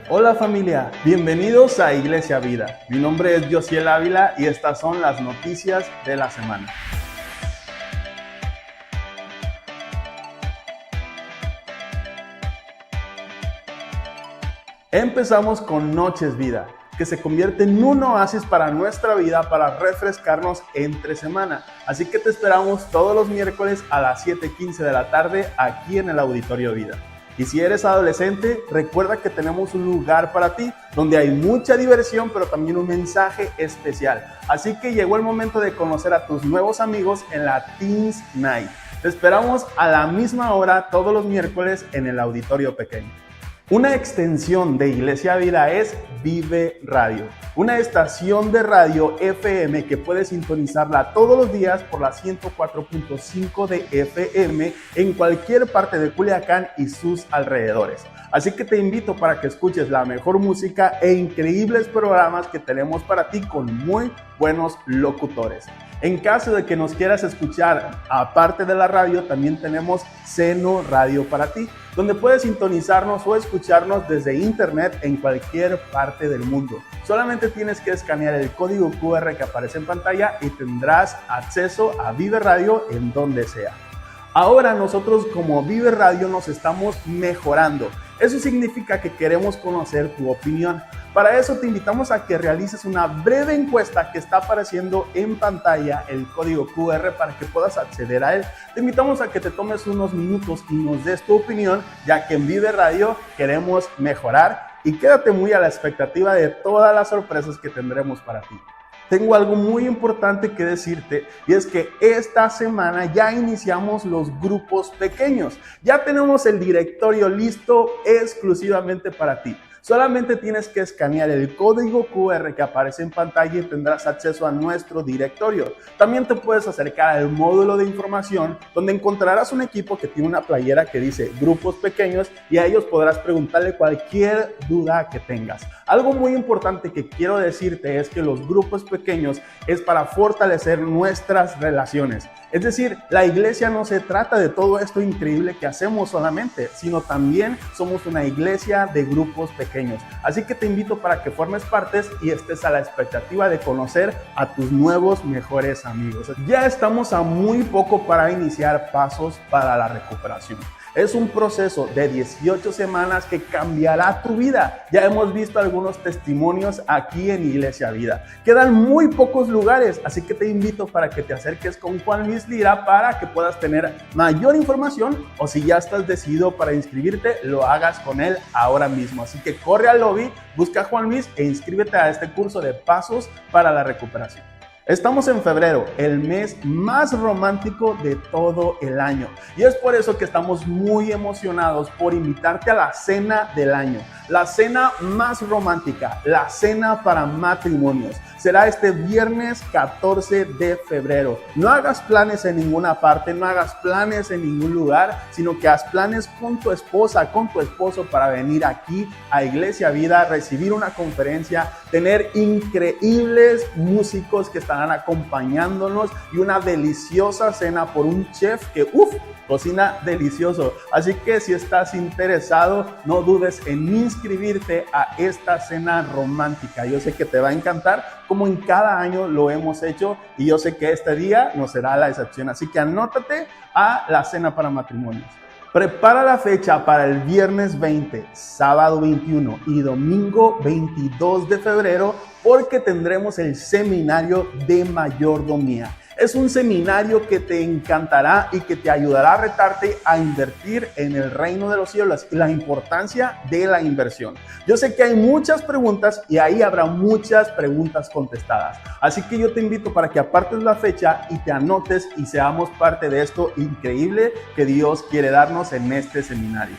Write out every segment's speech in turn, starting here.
Hola familia, bienvenidos a Iglesia Vida. Mi nombre es Josiel Ávila y estas son las noticias de la semana. Empezamos con Noches Vida, que se convierte en un oasis para nuestra vida para refrescarnos entre semana. Así que te esperamos todos los miércoles a las 7:15 de la tarde aquí en el Auditorio Vida. Y si eres adolescente, recuerda que tenemos un lugar para ti, donde hay mucha diversión, pero también un mensaje especial. Así que llegó el momento de conocer a tus nuevos amigos en la Teens Night. Te esperamos a la misma hora todos los miércoles en el Auditorio Pequeño. Una extensión de Iglesia Vida es Vive Radio, una estación de radio FM que puedes sintonizarla todos los días por la 104.5 de FM en cualquier parte de Culiacán y sus alrededores. Así que te invito para que escuches la mejor música e increíbles programas que tenemos para ti con muy buenos locutores. En caso de que nos quieras escuchar aparte de la radio, también tenemos Seno Radio para ti, donde puedes sintonizarnos o escucharnos desde internet en cualquier parte del mundo. Solamente tienes que escanear el código QR que aparece en pantalla y tendrás acceso a Vive Radio en donde sea. Ahora nosotros como Vive Radio nos estamos mejorando. Eso significa que queremos conocer tu opinión. Para eso te invitamos a que realices una breve encuesta que está apareciendo en pantalla, el código QR, para que puedas acceder a él. Te invitamos a que te tomes unos minutos y nos des tu opinión, ya que en Vive Radio queremos mejorar, y quédate muy a la expectativa de todas las sorpresas que tendremos para ti. Tengo algo muy importante que decirte, y es que esta semana ya iniciamos los grupos pequeños. Ya tenemos el directorio listo exclusivamente para ti. Solamente tienes que escanear el código QR que aparece en pantalla y tendrás acceso a nuestro directorio. También te puedes acercar al módulo de información, donde encontrarás un equipo que tiene una playera que dice grupos pequeños, y a ellos podrás preguntarle cualquier duda que tengas. Algo muy importante que quiero decirte es que los grupos pequeños es para fortalecer nuestras relaciones. Es decir, la iglesia no se trata de todo esto increíble que hacemos solamente, sino también somos una iglesia de grupos pequeños. Así que te invito para que formes parte y estés a la expectativa de conocer a tus nuevos mejores amigos. Ya estamos a muy poco para iniciar Pasos para la Recuperación. Es un proceso de 18 semanas que cambiará tu vida. Ya hemos visto algunos testimonios aquí en Iglesia Vida. Quedan muy pocos lugares, así que te invito para que te acerques con Juan Luis Lira para que puedas tener mayor información, o si ya estás decidido para inscribirte, lo hagas con él ahora mismo. Así que corre al lobby, busca a Juan Luis e inscríbete a este curso de Pasos para la Recuperación. Estamos en febrero, el mes más romántico de todo el año, y es por eso que estamos muy emocionados por invitarte a la cena del año, la cena más romántica, la cena para matrimonios. Será este viernes 14 de febrero. No hagas planes en ninguna parte, no hagas planes en ningún lugar, sino que haz planes con tu esposa, con tu esposo, para venir aquí a Iglesia Vida, recibir una conferencia, tener increíbles músicos que estarán acompañándonos y una deliciosa cena por un chef que cocina delicioso. Así que si estás interesado, no dudes en inscribirte a esta cena romántica. Yo sé que te va a encantar, como en cada año lo hemos hecho, y yo sé que este día no será la excepción. Así que anótate a la cena para matrimonios. Prepara la fecha para el viernes 20, sábado 21 y domingo 22 de febrero, porque tendremos el seminario de mayordomía. Es un seminario que te encantará y que te ayudará a retarte a invertir en el reino de los cielos y la importancia de la inversión. Yo sé que hay muchas preguntas y ahí habrá muchas preguntas contestadas. Así que yo te invito para que apartes la fecha y te anotes y seamos parte de esto increíble que Dios quiere darnos en este seminario.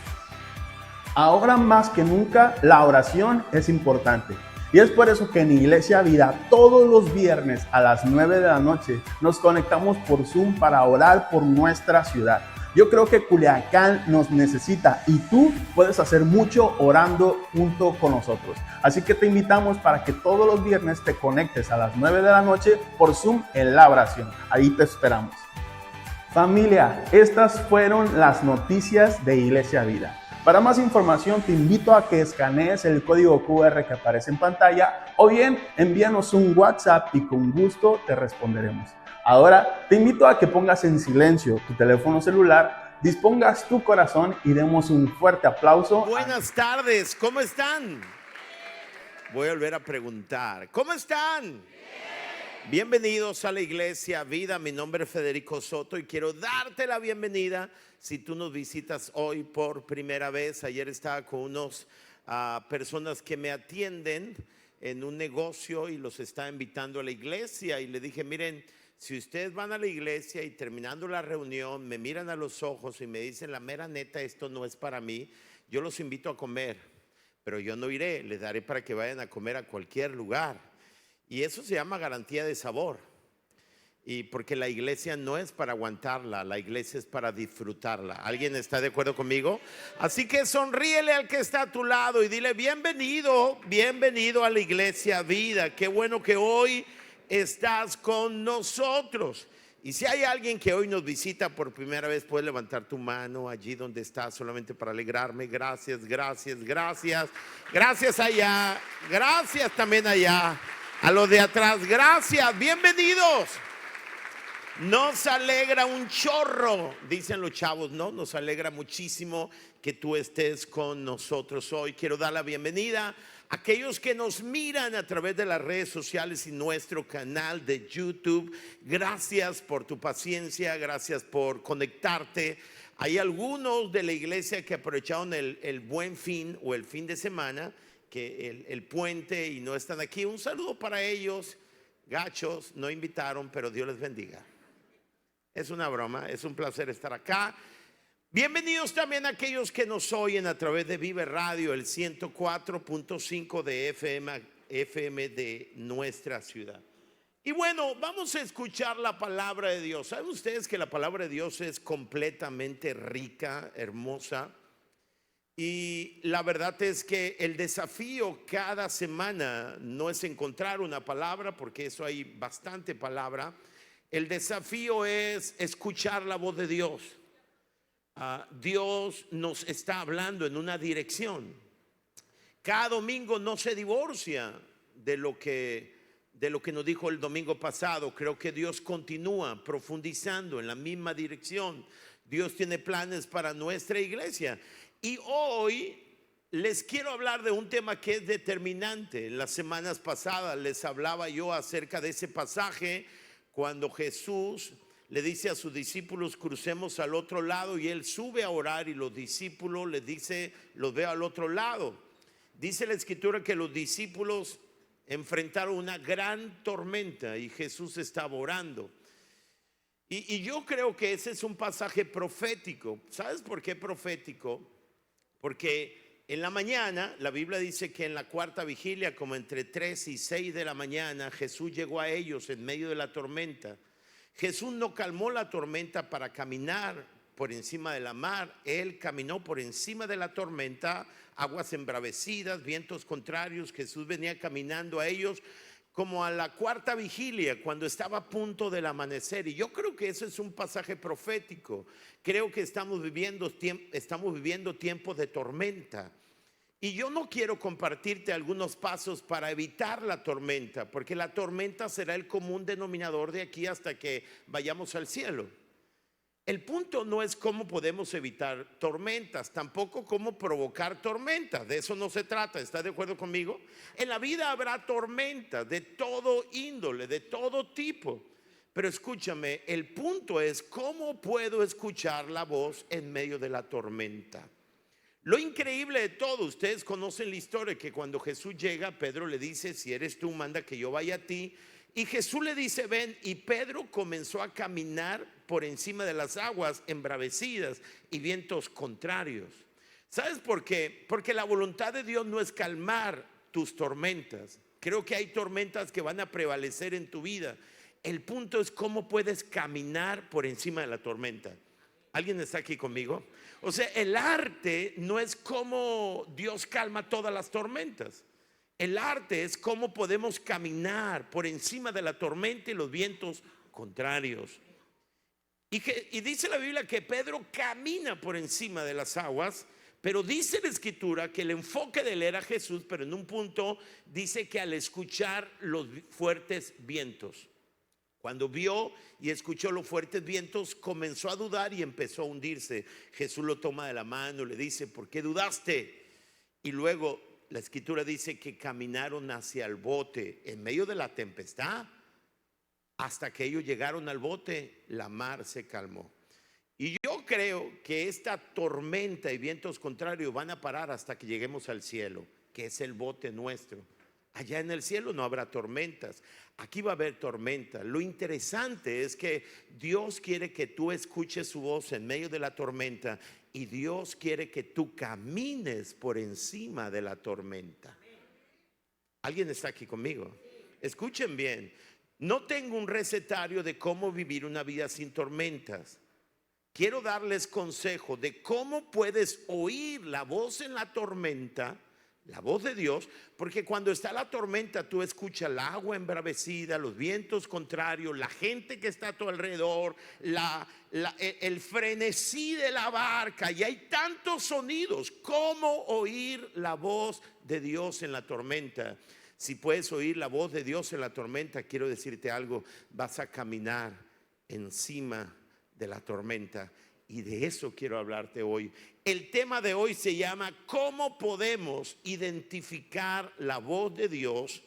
Ahora más que nunca, la oración es importante. Y es por eso que en Iglesia Vida todos los viernes a las 9 de la noche nos conectamos por Zoom para orar por nuestra ciudad. Yo creo que Culiacán nos necesita y tú puedes hacer mucho orando junto con nosotros. Así que te invitamos para que todos los viernes te conectes a las 9 de la noche por Zoom en la oración. Ahí te esperamos. Familia, estas fueron las noticias de Iglesia Vida. Para más información te invito a que escanees el código QR que aparece en pantalla o bien envíanos un WhatsApp y con gusto te responderemos. Ahora te invito a que pongas en silencio tu teléfono celular, dispongas tu corazón y demos un fuerte aplauso. Buenas tardes, ¿cómo están? Voy a volver a preguntar, ¿cómo están? Bienvenidos a la Iglesia Vida. Mi nombre es Federico Soto y quiero darte la bienvenida. Si tú nos visitas hoy por primera vez, ayer estaba con unos personas que me atienden en un negocio y los estaba invitando a la iglesia y le dije, miren, si ustedes van a la iglesia y terminando la reunión me miran a los ojos y me dicen la mera neta, esto no es para mí, yo los invito a comer, pero yo no iré, les daré para que vayan a comer a cualquier lugar. Y eso se llama garantía de sabor. Y porque la iglesia no es para aguantarla, la iglesia es para disfrutarla. ¿Alguien está de acuerdo conmigo? Así que sonríele al que está a tu lado y dile bienvenido, bienvenido a la Iglesia Vida. Qué bueno que hoy estás con nosotros. Y si hay alguien que hoy nos visita por primera vez, puedes levantar tu mano allí donde estás solamente para alegrarme. Gracias, gracias, gracias. Gracias allá, gracias también allá. A los de atrás, gracias, bienvenidos. Nos alegra un chorro, dicen los chavos, ¿no? Nos alegra muchísimo que tú estés con nosotros hoy. Quiero dar la bienvenida a aquellos que nos miran a través de las redes sociales y nuestro canal de YouTube. Gracias por tu paciencia, gracias por conectarte. Hay algunos de la iglesia que aprovecharon el buen fin o el fin de semana, que el puente y no están aquí. Un saludo para ellos, gachos, no invitaron, pero Dios les bendiga. Es una broma, es un placer estar acá. Bienvenidos también a aquellos que nos oyen a través de Vive Radio, el 104.5 de FM de nuestra ciudad. Y bueno, vamos a escuchar la palabra de Dios. ¿Saben ustedes que la palabra de Dios es completamente rica, hermosa? Y la verdad es que el desafío cada semana no es encontrar una palabra, porque eso hay bastante palabra. El desafío es escuchar la voz de Dios. Dios nos está hablando en una dirección. Cada domingo no se divorcia de lo que nos dijo el domingo pasado. Creo que Dios continúa profundizando en la misma dirección. Dios tiene planes para nuestra iglesia. Y hoy les quiero hablar de un tema que es determinante. En las semanas pasadas les hablaba yo acerca de ese pasaje cuando Jesús le dice a sus discípulos crucemos al otro lado, y él sube a orar y los discípulos le dice los veo al otro lado. Dice la escritura que los discípulos enfrentaron una gran tormenta y Jesús estaba orando. Y yo creo que ese es un pasaje profético. ¿Sabes por qué profético? Porque en la mañana, la Biblia dice que en la cuarta vigilia, como entre 3 y 6 de la mañana, Jesús llegó a ellos en medio de la tormenta. Jesús no calmó la tormenta para caminar por encima de la mar. Él caminó por encima de la tormenta, aguas embravecidas, vientos contrarios. Jesús venía caminando a ellos como a la cuarta vigilia, cuando estaba a punto del amanecer. Y yo creo que eso es un pasaje profético. Creo que estamos viviendo tiempos de tormenta. Y yo no quiero compartirte algunos pasos para evitar la tormenta, porque la tormenta será el común denominador de aquí hasta que vayamos al cielo. El punto no es cómo podemos evitar tormentas, tampoco cómo provocar tormentas. De eso no se trata. ¿Estás de acuerdo conmigo? En la vida habrá tormentas de todo índole, de todo tipo. Pero escúchame, el punto es cómo puedo escuchar la voz en medio de la tormenta. Lo increíble de todo, ustedes conocen la historia que cuando Jesús llega, Pedro le dice, si eres tú, manda que yo vaya a ti. Y Jesús le dice, ven, y Pedro comenzó a caminar por encima de las aguas embravecidas y vientos contrarios. ¿Sabes por qué? Porque la voluntad de Dios no es calmar tus tormentas. Creo que hay tormentas que van a prevalecer en tu vida. El punto es cómo puedes caminar por encima de la tormenta. ¿Alguien está aquí conmigo? O sea, el arte no es cómo Dios calma todas las tormentas. El arte es cómo podemos caminar por encima de la tormenta y los vientos contrarios. Y dice la Biblia que Pedro camina por encima de las aguas Pero dice la escritura que el enfoque de él era Jesús, pero en un punto dice que al escuchar los fuertes vientos, cuando vio y escuchó los fuertes vientos, comenzó a dudar y empezó a hundirse. Jesús lo toma de la mano, le dice: ¿por qué dudaste? Y luego la escritura dice que caminaron hacia el bote en medio de la tempestad. Hasta que ellos llegaron al bote, la mar se calmó. Y yo creo que esta tormenta y vientos contrarios van a parar hasta que lleguemos al cielo, que es el bote nuestro. Allá en el cielo no habrá tormentas, aquí va a haber tormentas. Lo interesante es que Dios quiere que tú escuches su voz en medio de la tormenta, y Dios quiere que tú camines por encima de la tormenta. ¿Alguien está aquí conmigo? Escuchen bien, no tengo un recetario de cómo vivir una vida sin tormentas. Quiero darles consejo de cómo puedes oír la voz en la tormenta, la voz de Dios, porque cuando está la tormenta tú escuchas el agua embravecida, los vientos contrarios, la gente que está a tu alrededor, el frenesí de la barca, y hay tantos sonidos. ¿Cómo oír la voz de Dios en la tormenta? Si puedes oír la voz de Dios en la tormenta, quiero decirte algo: vas a caminar encima de la tormenta, y de eso quiero hablarte hoy. El tema de hoy se llama ¿cómo podemos identificar la voz de Dios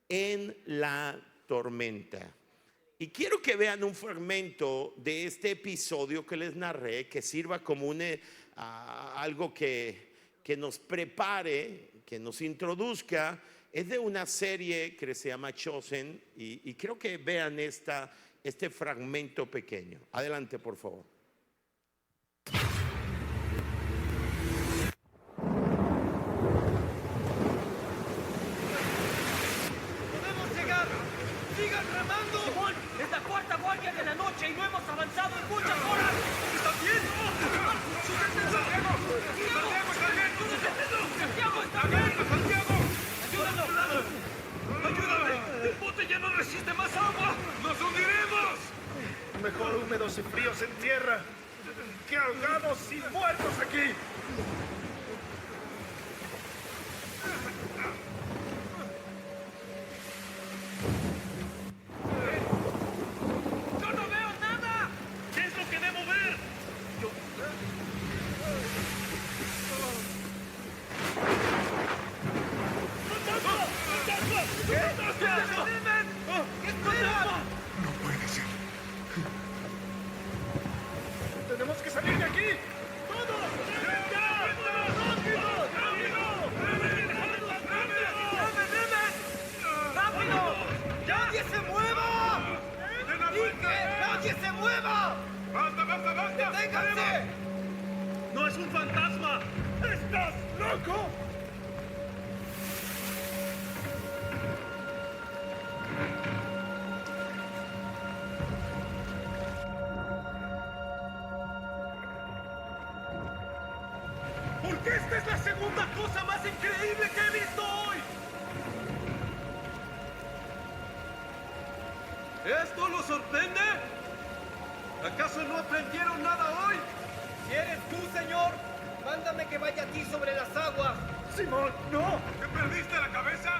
en la tormenta? Y quiero que vean un fragmento de este episodio que les narré, que sirva como algo que nos prepare, que nos introduzca. Es de una serie que se llama Chosen, y creo que vean este fragmento pequeño. Adelante, por favor. ¡Podemos llegar! ¡Sigan remando! ¡Simón! ¡Es la cuarta guardia de la noche y no hemos avanzado en muchas horas! ¿Está bien? ¡Santiago! ¡Santiago! ¡Está bien! ¡Santiago! ¡Ayúdanos! ¡Ayúdame! ¡El bote ya no resiste más agua! ¡Nos hundiremos! Mejor húmedos y fríos en tierra que ahogados y muertos aquí. ¡Yo no veo nada! ¿Qué es lo que debo ver? No puede ser. ¡Tenemos que salir de aquí! ¡Todos! ¡Rápido! ¡Nadie se mueva! ¡Dije! ¡Nadie se mueva! ¡Basta! ¡Deténganse! ¡No es un fantasma! ¡Estás loco! Porque esta es la segunda cosa más increíble que he visto hoy. ¿Esto los sorprende? ¿Acaso no aprendieron nada hoy? Si eres tú, Señor, mándame que vaya a ti sobre las aguas. Simón, no. ¿Te perdiste la cabeza?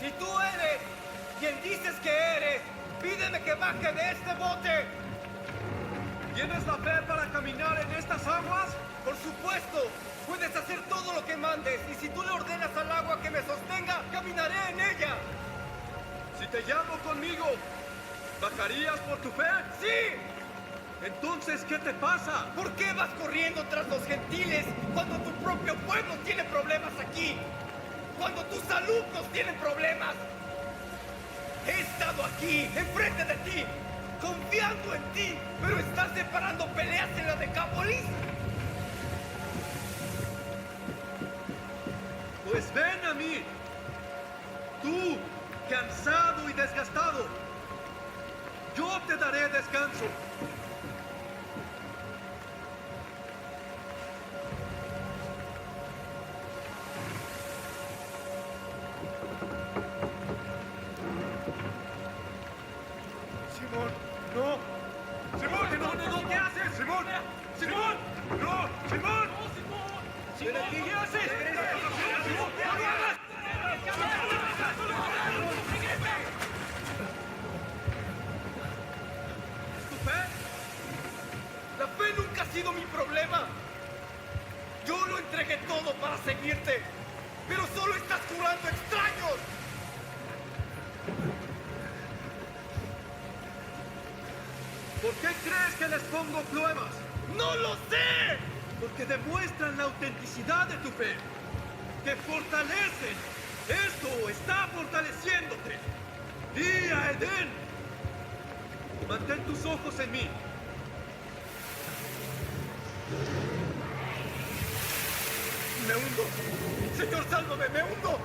Si tú eres quien dices que eres, pídeme que baje de este bote. ¿Tienes la fe para caminar en estas aguas? Por supuesto. Puedes hacer todo lo que mandes, y si tú le ordenas al agua que me sostenga, caminaré en ella. Si te llamo conmigo, ¿bajarías por tu fe? ¡Sí! Entonces, ¿qué te pasa? ¿Por qué vas corriendo tras los gentiles cuando tu propio pueblo tiene problemas aquí? Cuando tus alumnos tienen problemas. He estado aquí, enfrente de ti, confiando en ti, pero estás separando peleas en la Decápolis. Pues ven a mí, tú, cansado y desgastado. Yo te daré descanso. Simón, no. Simón, no, ¿qué haces? Simón, Simón, no, Simón. ¡Simón! seguirte, pero solo estás curando extraños. ¿Por qué crees que les pongo pruebas? ¡No lo sé! Porque demuestran la autenticidad de tu fe. ¡Te fortalecen! ¡Esto está fortaleciéndote! ¡Y a Edén! Mantén tus ojos en mí. ¡Me hundo! ¡Señor, sálvame! ¡Me hundo!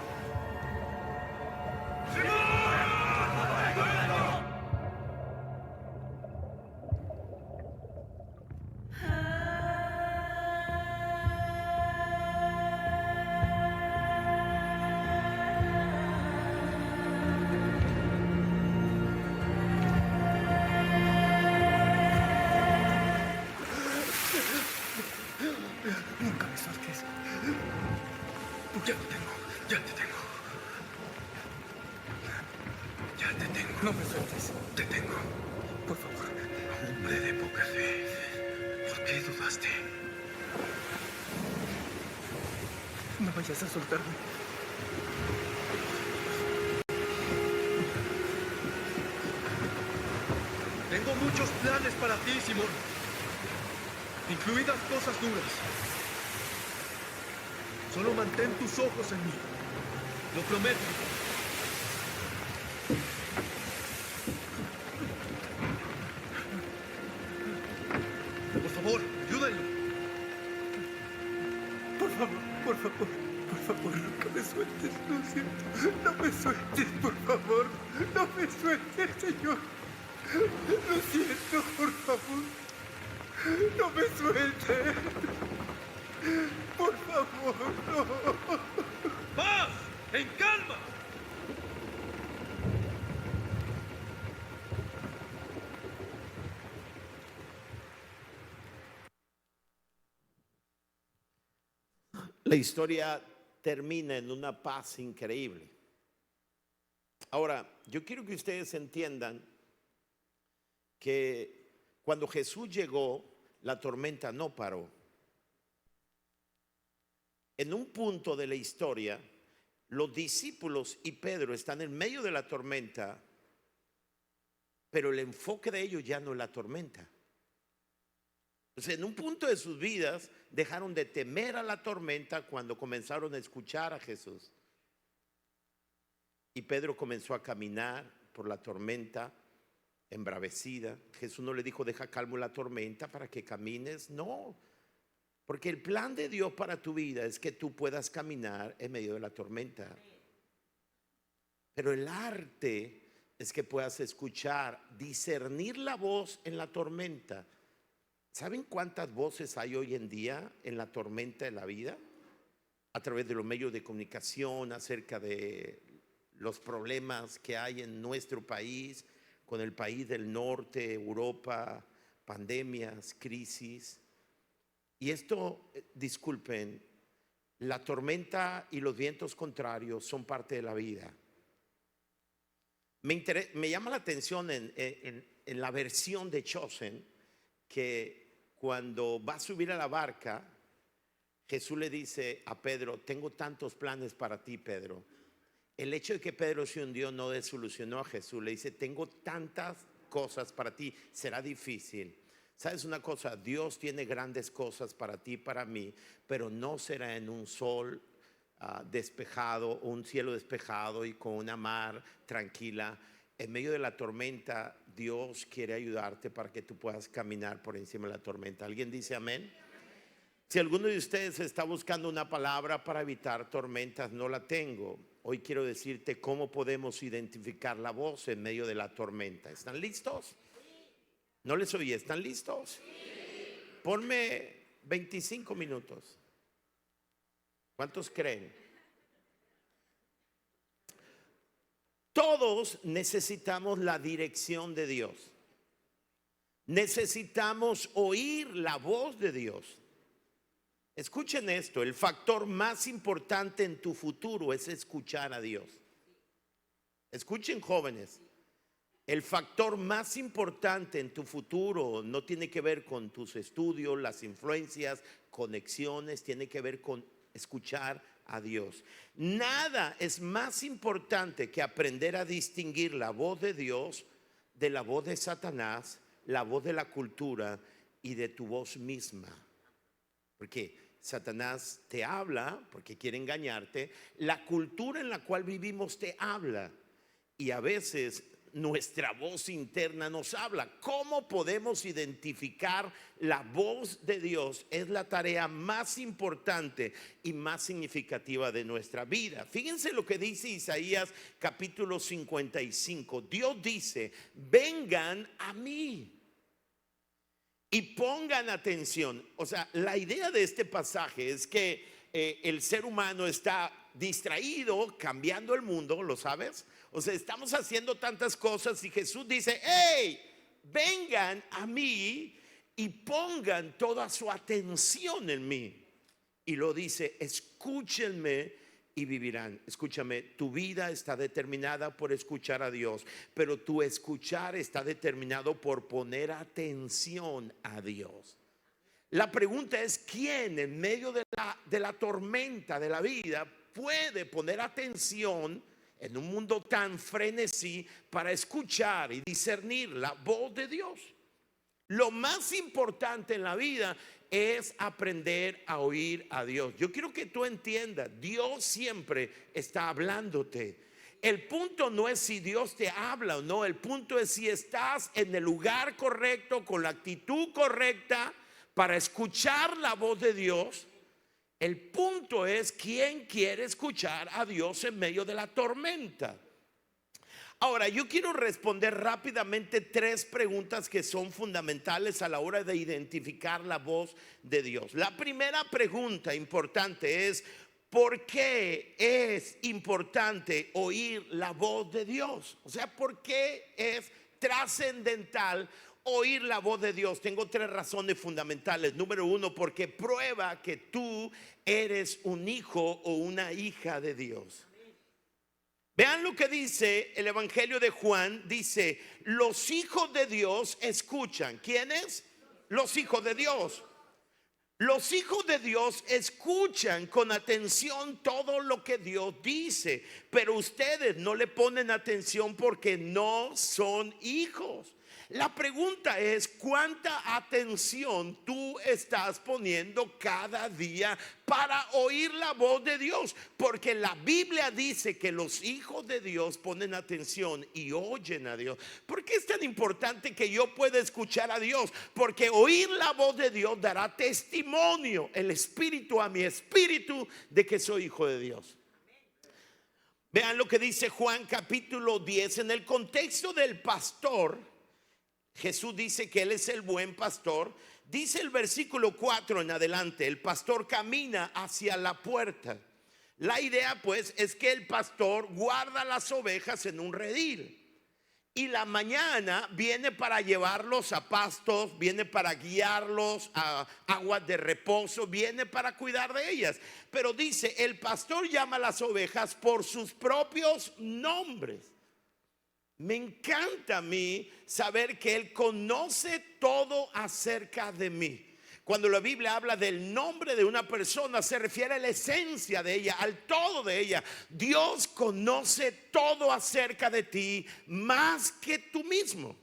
Nunca me sueltes. Ya te tengo, ya te tengo. Ya te tengo. No me sueltes. Te tengo. Por favor. Hombre de poca fe. ¿Por qué dudaste? No vayas a soltarme. Tengo muchos planes para ti, Simón. Incluidas cosas duras. Solo mantén tus ojos en mí. Lo prometo. Por favor, ayúdenlo. Por favor, nunca me sueltes, lo siento. No me sueltes, por favor. No me sueltes, Señor. Lo siento, por favor. No me sueltes. Por favor, no. ¡Paz! ¡En calma! La historia termina en una paz increíble. Ahora, yo quiero que ustedes entiendan que cuando Jesús llegó, la tormenta no paró. En un punto de la historia, los discípulos y Pedro están en medio de la tormenta, pero el enfoque de ellos ya no es la tormenta. Entonces, en un punto de sus vidas, dejaron de temer a la tormenta cuando comenzaron a escuchar a Jesús. Y Pedro comenzó a caminar por la tormenta embravecida. Jesús no le dijo, deja calmo la tormenta para que camines. No, porque el plan de Dios para tu vida es que tú puedas caminar en medio de la tormenta. Pero el arte es que puedas escuchar, discernir la voz en la tormenta. ¿Saben cuántas voces hay hoy en día en la tormenta de la vida? A través de los medios de comunicación, acerca de los problemas que hay en nuestro país, con el país del norte, Europa, pandemias, crisis. Y esto, disculpen, la tormenta y los vientos contrarios son parte de la vida. Me llama la atención en la versión de Chosen, que cuando va a subir a la barca, Jesús le dice a Pedro, tengo tantos planes para ti, Pedro. El hecho de que Pedro se hundió no desilusionó a Jesús. Le dice, tengo tantas cosas para ti, será difícil. ¿Sabes una cosa? Dios tiene grandes cosas para ti, para mí, pero no será en un sol despejado, un cielo despejado y con una mar tranquila. En medio de la tormenta, Dios quiere ayudarte para que tú puedas caminar por encima de la tormenta. ¿Alguien dice amén? Si alguno de ustedes está buscando una palabra para evitar tormentas, no la tengo. Hoy quiero decirte cómo podemos identificar la voz en medio de la tormenta. ¿Están listos? No les oí, ¿están listos? Ponme 25 minutos. ¿Cuántos creen? Todos necesitamos la dirección de Dios. Necesitamos oír la voz de Dios. Escuchen esto, el factor más importante en tu futuro es escuchar a Dios. Escuchen, jóvenes, el factor más importante en tu futuro no tiene que ver con tus estudios, las influencias, conexiones, tiene que ver con escuchar a Dios. Nada es más importante que aprender a distinguir la voz de Dios de la voz de Satanás, la voz de la cultura y de tu voz misma. Porque Satanás te habla porque quiere engañarte. La cultura en la cual vivimos te habla. Y a veces nuestra voz interna nos habla. ¿Cómo podemos identificar la voz de Dios? Es la tarea más importante y más significativa de nuestra vida. Fíjense lo que dice Isaías capítulo 55. Dios dice: vengan a mí y pongan atención. O sea, la idea de este pasaje es que el ser humano está distraído, cambiando el mundo, ¿lo sabes? O sea, estamos haciendo tantas cosas y Jesús dice: hey, vengan a mí y pongan toda su atención en mí. Y lo dice: escúchenme y vivirán. Escúchame, tu vida está determinada por escuchar a Dios, pero tu escuchar está determinado por poner atención a Dios. La pregunta es: ¿quién en medio de la tormenta de la vida puede poner atención en un mundo tan frenesí para escuchar y discernir la voz de Dios? Lo más importante en la vida es aprender a oír a Dios. Yo quiero que tú entiendas, Dios siempre está hablándote. El punto no es si Dios te habla o no, el punto es si estás en el lugar correcto, con la actitud correcta para escuchar la voz de Dios. El punto es quién quiere escuchar a Dios en medio de la tormenta. Ahora, yo quiero responder rápidamente 3 preguntas que son fundamentales a la hora de identificar la voz de Dios. La primera pregunta importante es: ¿por qué es importante oír la voz de Dios? O sea, ¿por qué es trascendental oír la voz de Dios? Tengo 3 razones fundamentales. Número 1, porque prueba que tú eres un hijo o una hija de Dios. Vean lo que dice el Evangelio de Juan. Dice: los hijos de Dios escuchan. ¿Quiénes? Los hijos de Dios. Los hijos de Dios escuchan con atención todo lo que Dios dice, pero ustedes no le ponen atención porque no son hijos. La pregunta es: ¿cuánta atención tú estás poniendo cada día para oír la voz de Dios? Porque la Biblia dice que los hijos de Dios ponen atención y oyen a Dios. ¿Por qué es tan importante que yo pueda escuchar a Dios? Porque oír la voz de Dios dará testimonio, el espíritu a mi espíritu, de que soy hijo de Dios. Vean lo que dice Juan capítulo 10. En el contexto del pastor, Jesús dice que Él es el buen pastor. Dice el versículo 4 en adelante: el pastor camina hacia la puerta. La idea pues es que el pastor guarda las ovejas en un redil, y la mañana viene para llevarlos a pastos, viene para guiarlos a aguas de reposo, viene para cuidar de ellas. Pero dice: el pastor llama a las ovejas por sus propios nombres. Me encanta a mí saber que Él conoce todo acerca de mí. Cuando la Biblia habla del nombre de una persona, se refiere a la esencia de ella, al todo de ella. Dios conoce todo acerca de ti más que tú mismo.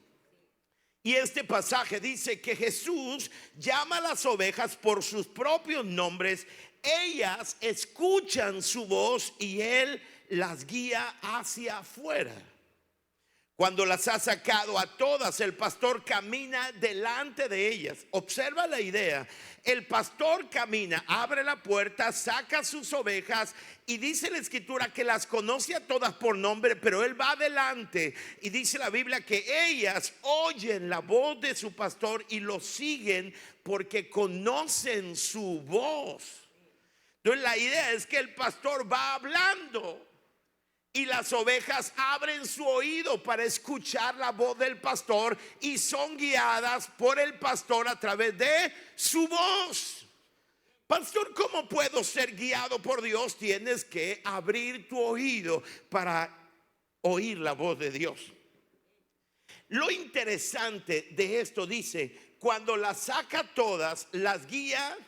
Y este pasaje dice que Jesús llama a las ovejas por sus propios nombres. Ellas escuchan su voz y Él las guía hacia afuera. Cuando las ha sacado a todas, el pastor camina delante de ellas. Observa la idea. El pastor camina, abre la puerta, saca sus ovejas, y dice la escritura que las conoce a todas por nombre, pero él va adelante. Y dice la Biblia que ellas oyen la voz de su pastor y lo siguen porque conocen su voz. Entonces la idea es que el pastor va hablando y las ovejas abren su oído para escuchar la voz del pastor y son guiadas por el pastor a través de su voz. Pastor, ¿cómo puedo ser guiado por Dios? Tienes que abrir tu oído para oír la voz de Dios. Lo interesante de esto dice: cuando las saca todas, las guía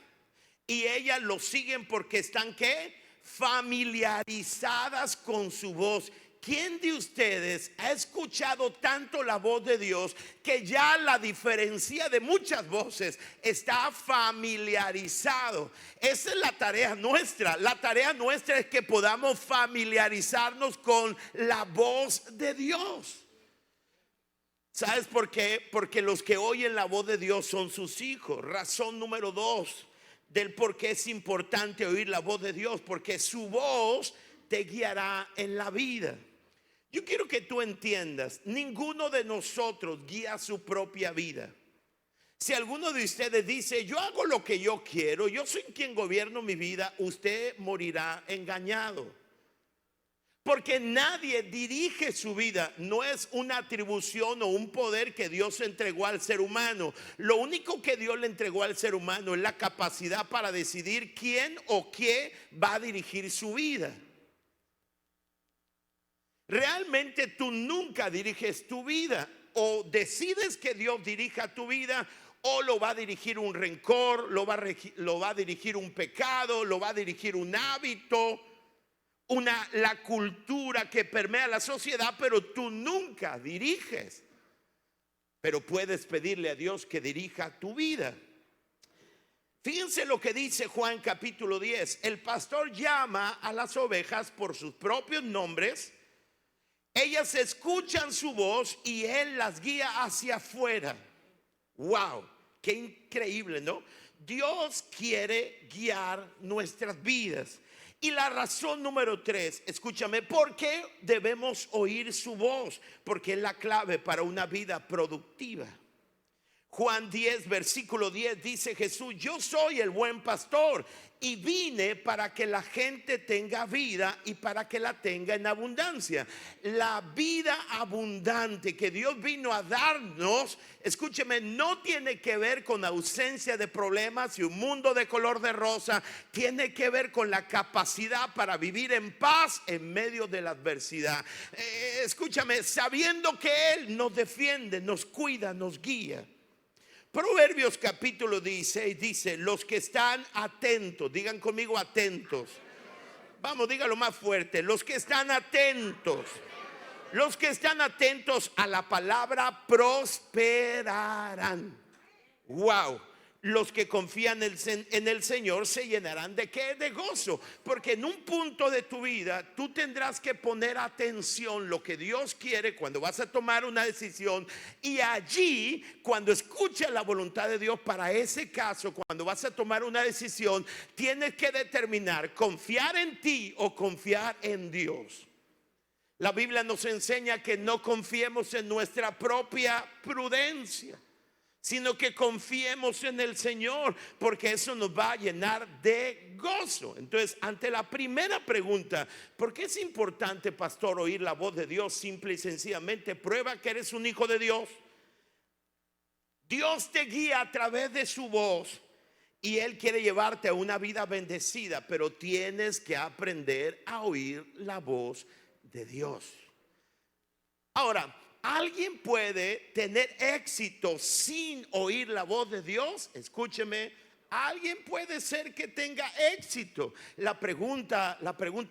y ellas lo siguen porque están ¿qué? familiarizadas con su voz. ¿Quién de ustedes ha escuchado tanto la voz de Dios que ya la diferencia de muchas voces está familiarizado? Esa es la tarea nuestra. La tarea nuestra es que podamos familiarizarnos con la voz de Dios. ¿Sabes por qué? Porque los que oyen la voz de Dios son sus hijos. Razón número 2 del por qué es importante oír la voz de Dios, porque su voz te guiará en la vida. Yo quiero que tú entiendas, ninguno de nosotros guía su propia vida. Si alguno de ustedes dice, yo hago lo que yo quiero, yo soy quien gobierno mi vida, usted morirá engañado. Porque nadie dirige su vida, no es una atribución o un poder que Dios entregó al ser humano. Lo único que Dios le entregó al ser humano es la capacidad para decidir quién o qué va a dirigir su vida. Realmente tú nunca diriges tu vida, o decides que Dios dirija tu vida, o lo va a dirigir un rencor, lo va a dirigir un pecado, lo va a dirigir un hábito, la cultura que permea la sociedad, pero tú nunca diriges. Pero puedes pedirle a Dios que dirija tu vida. Fíjense lo que dice Juan capítulo 10. El pastor llama a las ovejas por sus propios nombres. Ellas escuchan su voz y él las guía hacia afuera. Wow, qué increíble, ¿no? Dios quiere guiar nuestras vidas. Y la razón número 3, escúchame, ¿por qué debemos oír su voz? Porque es la clave para una vida productiva. Juan 10, versículo 10 dice Jesús, yo soy el buen pastor y vine para que la gente tenga vida y para que la tenga en abundancia. La vida abundante que Dios vino a darnos, escúcheme, no tiene que ver con ausencia de problemas y un mundo de color de rosa. Tiene que ver con la capacidad para vivir en paz en medio de la adversidad. Escúchame, sabiendo que Él nos defiende, nos cuida, nos guía. Proverbios capítulo 16 dice, los que están atentos, digan conmigo atentos. Vamos, dígalo más fuerte, los que están atentos. Los que están atentos a la palabra prosperarán. Wow. Los que confían en el Señor se llenarán ¿de qué? De gozo. Porque en un punto de tu vida tú tendrás que poner atención lo que Dios quiere cuando vas a tomar una decisión. Y allí, cuando escuches la voluntad de Dios para ese caso, cuando vas a tomar una decisión, tienes que determinar confiar en ti o confiar en Dios. La Biblia nos enseña que no confiemos en nuestra propia prudencia, sino que confiemos en el Señor, porque eso nos va a llenar de gozo. Entonces, ante la primera pregunta, ¿por qué es importante, pastor, oír la voz de Dios? Simple y sencillamente prueba que eres un hijo de Dios. Dios te guía a través de su voz y Él quiere llevarte a una vida bendecida, pero tienes que aprender a oír la voz de Dios. Ahora, ¿alguien puede tener éxito sin oír la voz de Dios? Escúcheme, alguien puede ser que tenga éxito. La pregunta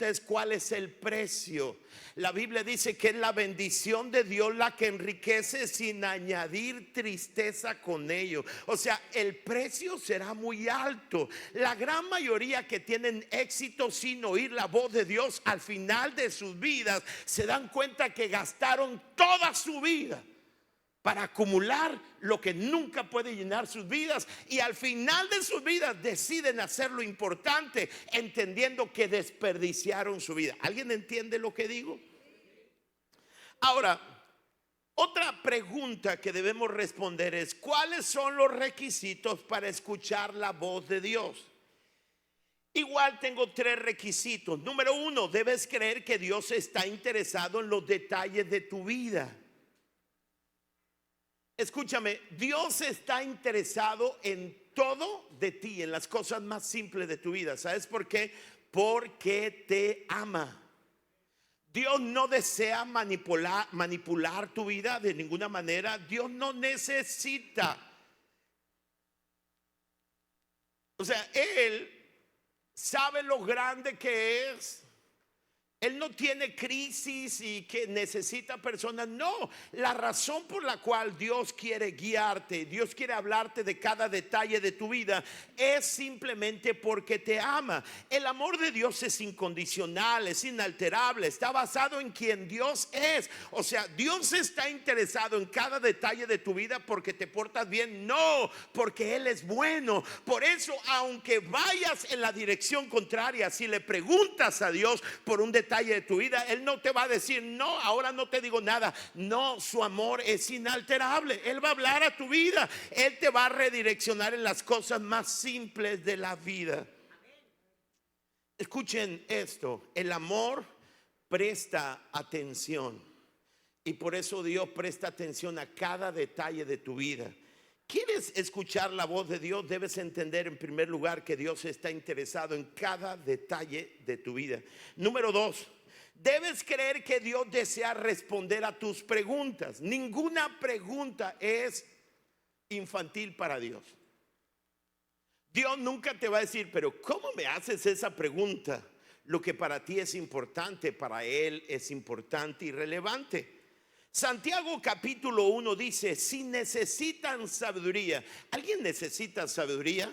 es ¿cuál es el precio? La Biblia dice que es la bendición de Dios la que enriquece sin añadir tristeza con ello. O sea, el precio será muy alto. La gran mayoría que tienen éxito sin oír la voz de Dios al final de sus vidas se dan cuenta que gastaron toda su vida para acumular lo que nunca puede llenar sus vidas, y al final de sus vidas deciden hacer lo importante entendiendo que desperdiciaron su vida. ¿Alguien entiende lo que digo? Ahora, otra pregunta que debemos responder es ¿cuáles son los requisitos para escuchar la voz de Dios? Igual tengo 3 requisitos. Número 1, debes creer que Dios está interesado en los detalles de tu vida. Escúchame, Dios está interesado en todo de ti, en las cosas más simples de tu vida. ¿Sabes por qué? Porque te ama. Dios no desea manipular tu vida de ninguna manera. Dios no necesita. O sea, Él sabe lo grande que es. Él no tiene crisis y que necesita personas. No, la razón por la cual Dios quiere guiarte, Dios quiere hablarte de cada detalle de tu vida, es simplemente porque te ama. El amor de Dios es incondicional, es inalterable, está basado en quien Dios es. O sea, Dios está interesado en cada detalle de tu vida porque te portas bien. No, porque Él es bueno. Por eso, aunque vayas en la dirección contraria, si le preguntas a Dios por un detalle de tu vida, Él no te va a decir no, ahora no te digo nada. No, su amor es inalterable. Él va a hablar a tu vida. Él te va a redireccionar en las cosas más simples de la vida. Escuchen esto: el amor presta atención, y por eso Dios presta atención a cada detalle de tu vida. ¿Quieres escuchar la voz de Dios? Debes entender en primer lugar que Dios está interesado en cada detalle de tu vida. Número 2, debes creer que Dios desea responder a tus preguntas. Ninguna pregunta es infantil para Dios. Dios nunca te va a decir, pero ¿cómo me haces esa pregunta? Lo que para ti es importante, para Él es importante y relevante. Santiago capítulo 1 dice: si necesitan sabiduría. ¿Alguien necesita sabiduría?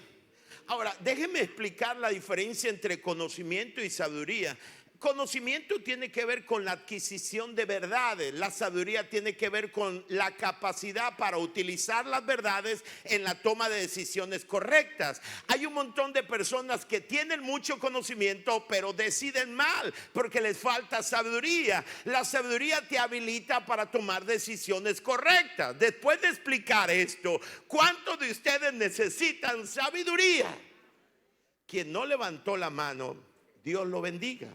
Ahora, déjeme explicar la diferencia entre conocimiento y sabiduría. Conocimiento tiene que ver con la adquisición de verdades. La sabiduría tiene que ver con la capacidad para utilizar las verdades en la toma de decisiones correctas. Hay un montón de personas que tienen mucho conocimiento, pero deciden mal porque les falta sabiduría. La sabiduría te habilita para tomar decisiones correctas. Después de explicar esto, ¿cuántos de ustedes necesitan sabiduría? Quien no levantó la mano, Dios lo bendiga.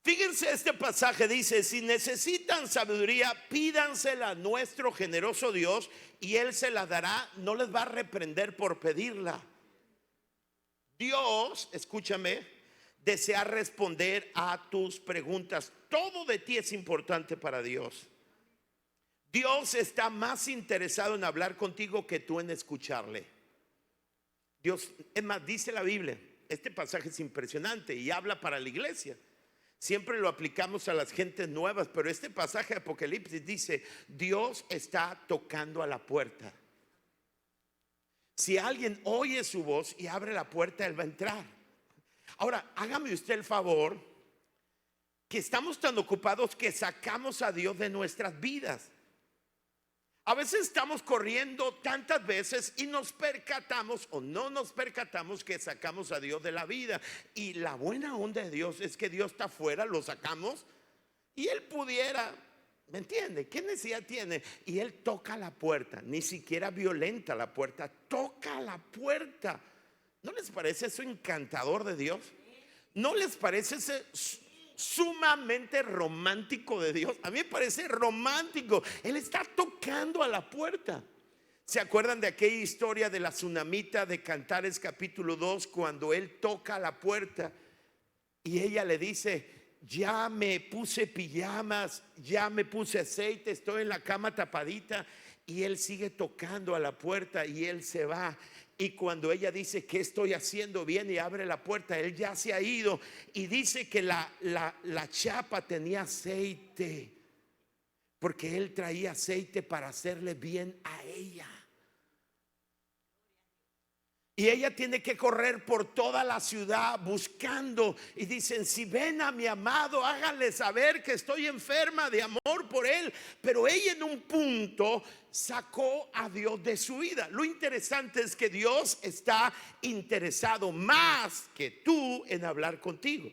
Fíjense, este pasaje dice: si necesitan sabiduría, pídansela a nuestro generoso Dios y Él se la dará. No les va a reprender por pedirla. Dios, escúchame, desea responder a tus preguntas. Todo de ti es importante para Dios. Dios está más interesado en hablar contigo que tú en escucharle. Dios, es más, dice la Biblia, este pasaje es impresionante y habla para la iglesia. Siempre lo aplicamos a las gentes nuevas, pero este pasaje de Apocalipsis dice: Dios está tocando a la puerta. Si alguien oye su voz y abre la puerta, Él va a entrar. Ahora, hágame usted el favor, que estamos tan ocupados que sacamos a Dios de nuestras vidas. A veces estamos corriendo tantas veces y nos percatamos o no nos percatamos que sacamos a Dios de la vida. Y la buena onda de Dios es que Dios está afuera, lo sacamos y Él pudiera, ¿me entiende? ¿Qué necesidad tiene? Y Él toca la puerta, ni siquiera violenta la puerta, toca la puerta. ¿No les parece eso encantador de Dios? ¿No les parece ese sumamente romántico de Dios? A mí me parece romántico. Él está tocando a la puerta. ¿Se acuerdan de aquella historia de la tsunamita de Cantares capítulo 2, cuando él toca a la puerta y ella le dice: ya me puse pijamas, ya me puse aceite, estoy en la cama tapadita? Y él sigue tocando a la puerta y él se va. Y cuando ella dice: ¿qué estoy haciendo? Viene y abre la puerta. Él ya se ha ido. Y dice que la chapa tenía aceite, porque él traía aceite para hacerle bien a ella. Y ella tiene que correr por toda la ciudad buscando. Y dicen: si ven a mi amado, háganle saber que estoy enferma de amor por él. Pero ella en un punto sacó a Dios de su vida. Lo interesante es que Dios está interesado más que tú en hablar contigo.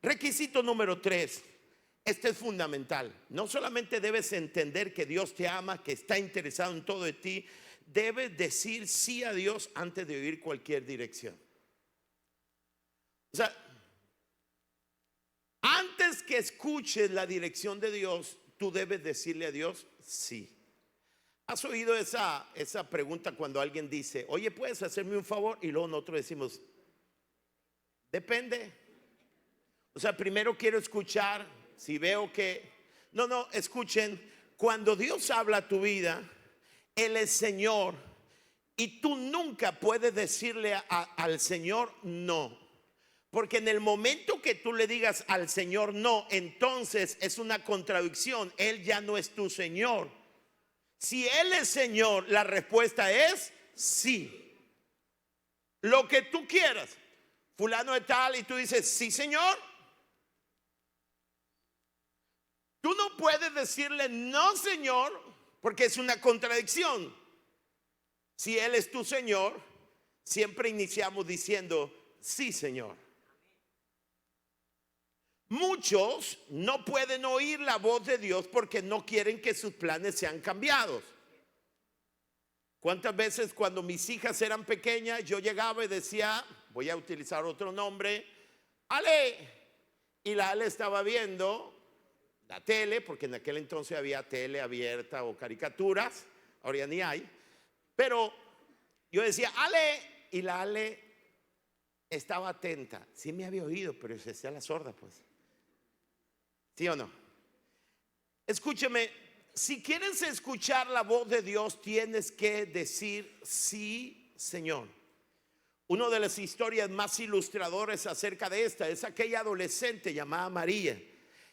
Requisito número 3. Este es fundamental. No solamente debes entender que Dios te ama, que está interesado en todo de ti, debes decir sí a Dios antes de oír cualquier dirección. O sea, antes que escuches la dirección de Dios, tú debes decirle a Dios sí. ¿Has oído esa pregunta cuando alguien dice: oye, ¿puedes hacerme un favor? Y luego nosotros decimos: depende. O sea, primero quiero escuchar. Si veo que... No, escuchen. Cuando Dios habla a tu vida, Él es Señor Y tú nunca puedes decirle al Señor no. Porque en el momento que tú le digas al Señor no, entonces es una contradicción. Él ya no es tu Señor. Si Él es Señor, la respuesta es sí. Lo que tú quieras. Fulano de tal, y tú dices, sí, Señor. Tú no puedes decirle no, Señor, porque es una contradicción. Si Él es tu Señor, siempre iniciamos diciendo, sí, Señor. Muchos no pueden oír la voz de Dios porque no quieren que sus planes sean cambiados. ¿Cuántas veces cuando mis hijas eran pequeñas yo llegaba y decía, voy a utilizar otro nombre, Ale, y la Ale estaba viendo la tele, porque en aquel entonces había tele abierta o caricaturas, ahora ya ni hay, pero yo decía, Ale, y la Ale estaba atenta. Sí me había oído, pero se hacía la sorda, pues. ¿Sí o no? Escúcheme, si quieres escuchar la voz de Dios, tienes que decir sí, Señor. Una de las historias más ilustradoras acerca de esta es aquella adolescente llamada María.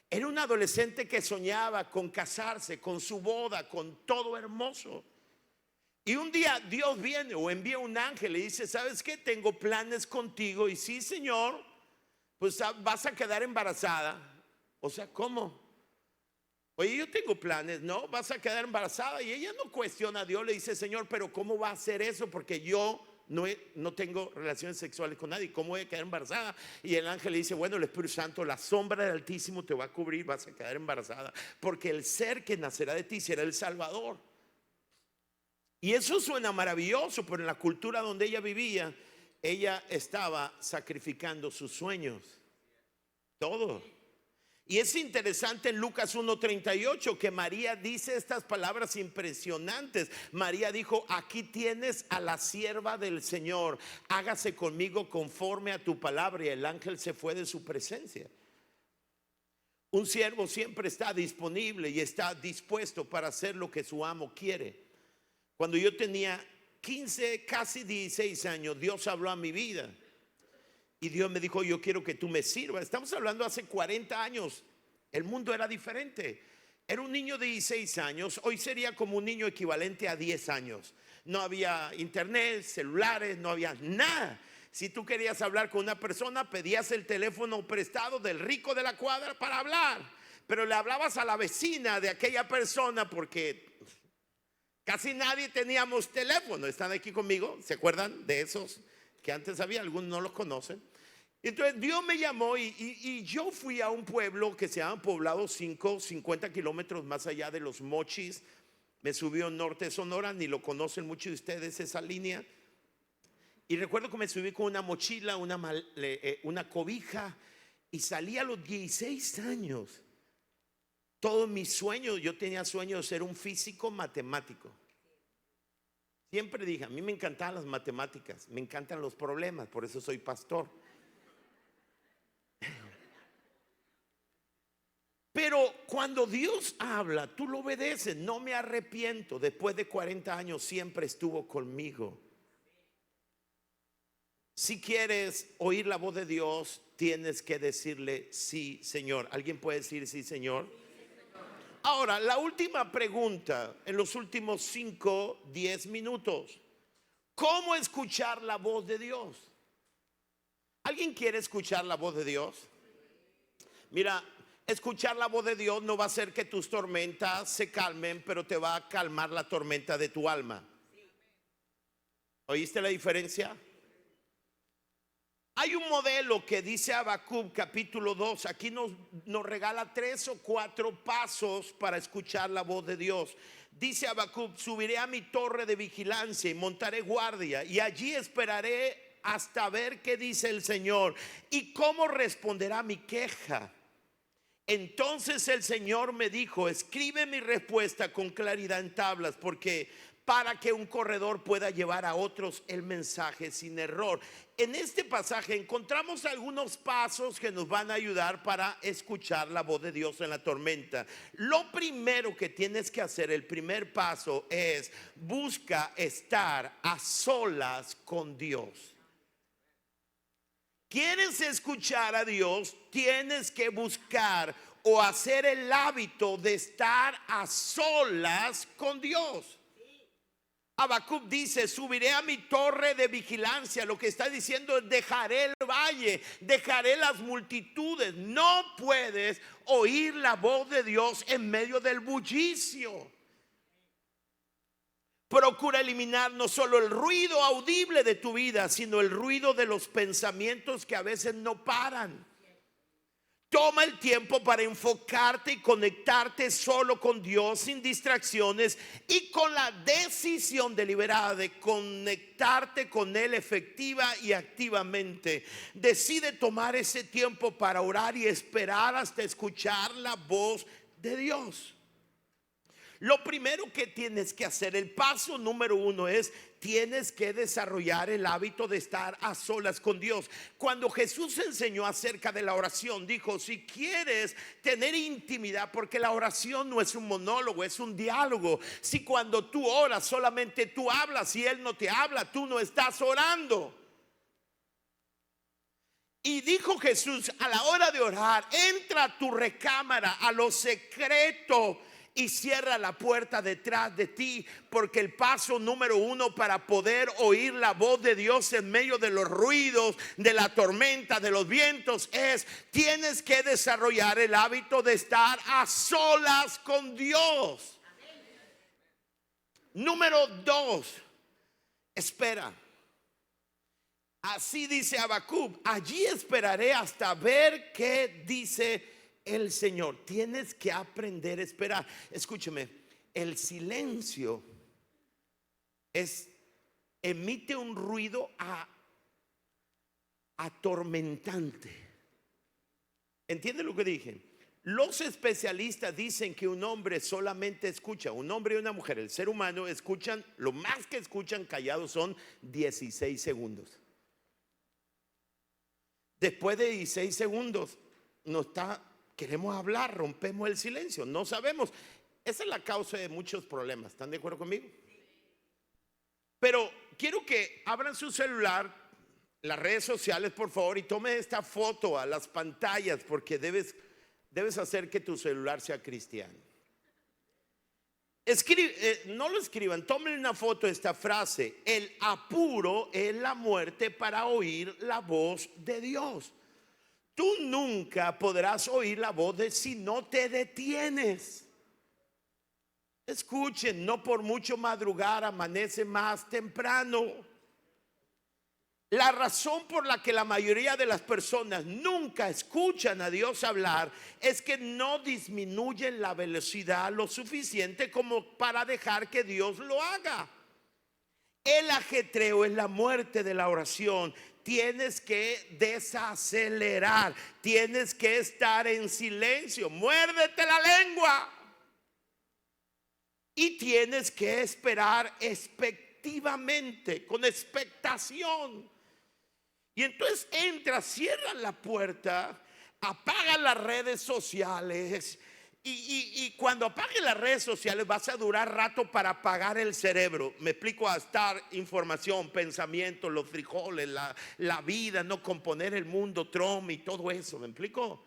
Era una adolescente que soñaba con casarse, con su boda, con todo hermoso. Y un día Dios viene o envía un ángel y dice, ¿sabes qué? Tengo planes contigo. Y sí, Señor, pues vas a quedar embarazada. O sea, ¿cómo? Oye, yo tengo planes, ¿no? Vas a quedar embarazada. Y ella no cuestiona a Dios, le dice, Señor, pero ¿cómo va a hacer eso? Porque yo no tengo relaciones sexuales con nadie. ¿Cómo voy a quedar embarazada? Y el ángel le dice, bueno, el Espíritu Santo, la sombra del Altísimo te va a cubrir, vas a quedar embarazada. Porque el ser que nacerá de ti será el Salvador. Y eso suena maravilloso, pero en la cultura donde ella vivía, ella estaba sacrificando sus sueños. Todo. Y es interesante en Lucas 1:38 que María dice estas palabras impresionantes. María dijo, aquí tienes a la sierva del Señor, hágase conmigo conforme a tu palabra. Y el ángel se fue de su presencia. Un siervo siempre está disponible y está dispuesto para hacer lo que su amo quiere. Cuando yo tenía 15, casi 16 años, Dios habló a mi vida. Y Dios me dijo, yo quiero que tú me sirvas. Estamos hablando hace 40 años. El mundo era diferente. Era un niño de 16 años. Hoy sería como un niño equivalente a 10 años. No había internet, celulares, no había nada. Si tú querías hablar con una persona, pedías el teléfono prestado del rico de la cuadra para hablar. Pero le hablabas a la vecina de aquella persona porque casi nadie teníamos teléfono. ¿Están aquí conmigo? ¿Se acuerdan de esos que antes había? Algunos no los conocen. Entonces Dios me llamó y yo fui a un pueblo que se llama Poblado 5, 50 kilómetros más allá de Los Mochis. Me subió al norte de Sonora, ni lo conocen muchos de ustedes esa línea. Y recuerdo que me subí con una mochila, una cobija, y salí a los 16 años. Todos mis sueños, yo tenía sueños de ser un físico matemático. Siempre dije, a mí me encantaban las matemáticas, me encantan los problemas, por eso soy pastor. Pero cuando Dios habla, tú lo obedeces. No me arrepiento. Después de 40 años siempre estuvo conmigo. Si quieres oír la voz de Dios, tienes que decirle sí, Señor. ¿Alguien puede decir sí, Señor? Ahora, la última pregunta en los últimos 5, 10 minutos. ¿Cómo escuchar la voz de Dios? ¿Alguien quiere escuchar la voz de Dios? Mira, escuchar la voz de Dios no va a hacer que tus tormentas se calmen, pero te va a calmar la tormenta de tu alma. ¿Oíste la diferencia? Hay un modelo que dice Habacuc capítulo 2. Aquí nos regala 3 o 4 pasos para escuchar la voz de Dios. Dice Habacuc, subiré a mi torre de vigilancia y montaré guardia, y allí esperaré hasta ver qué dice el Señor y cómo responderá mi queja. Entonces el Señor me dijo, escribe mi respuesta con claridad en tablas, porque para que un corredor pueda llevar a otros el mensaje sin error. En este pasaje encontramos algunos pasos que nos van a ayudar para escuchar la voz de Dios en la tormenta. Lo primero que tienes que hacer, el primer paso es: busca estar a solas con Dios. ¿Quieres escuchar a Dios? Tienes que buscar o hacer el hábito de estar a solas con Dios. Habacuc dice: subiré a mi torre de vigilancia. Lo que está diciendo es: dejaré el valle, dejaré las multitudes. No puedes oír la voz de Dios en medio del bullicio. Procura eliminar no solo el ruido audible de tu vida, sino el ruido de los pensamientos que a veces no paran. Toma el tiempo para enfocarte y conectarte solo con Dios, sin distracciones, y con la decisión deliberada de conectarte con Él efectiva y activamente. Decide tomar ese tiempo para orar y esperar hasta escuchar la voz de Dios. Lo primero que tienes que hacer, el paso número 1 es: tienes que desarrollar el hábito de estar a solas con Dios. Cuando Jesús enseñó acerca de la oración, dijo: si quieres tener intimidad, porque la oración no es un monólogo, es un diálogo. Si cuando tú oras solamente tú hablas y Él no te habla, tú no estás orando. Y dijo Jesús: a la hora de orar, entra a tu recámara, a lo secreto, y cierra la puerta detrás de ti, porque el paso número 1 para poder oír la voz de Dios en medio de los ruidos, de la tormenta, de los vientos, es: tienes que desarrollar el hábito de estar a solas con Dios. Número 2, espera. Así dice Habacuc: allí esperaré hasta ver qué dice el Señor. Tienes que aprender a esperar. Escúcheme, el silencio emite un ruido atormentante. ¿Entiende lo que dije? Los especialistas dicen que un hombre solamente escucha, un hombre y una mujer, el ser humano, escuchan, lo más que escuchan callados son 16 segundos. Después de 16 segundos queremos hablar, rompemos el silencio, no sabemos. Esa es la causa de muchos problemas. ¿Están de acuerdo conmigo? Pero quiero que abran su celular, las redes sociales, por favor, y tomen esta foto a las pantallas, porque debes hacer que tu celular sea cristiano. No lo escriban, tomen una foto de esta frase: el apuro es la muerte para oír la voz de Dios. Tú nunca podrás oír la voz de si no te detienes. Escuchen: no por mucho madrugar amanece más temprano. La razón por la que la mayoría de las personas nunca escuchan a Dios hablar es que no disminuyen la velocidad lo suficiente como para dejar que Dios lo haga. El ajetreo es la muerte de la oración. Tienes que desacelerar, tienes que estar en silencio, muérdete la lengua y tienes que esperar expectativamente, con expectación. Y entonces entra, cierra la puerta, apaga las redes sociales. Y cuando apagues las redes sociales vas a durar rato para apagar el cerebro. Me explico: a estar información, pensamientos, los frijoles, la vida, no componer el mundo, Trump y todo eso. ¿Me explico?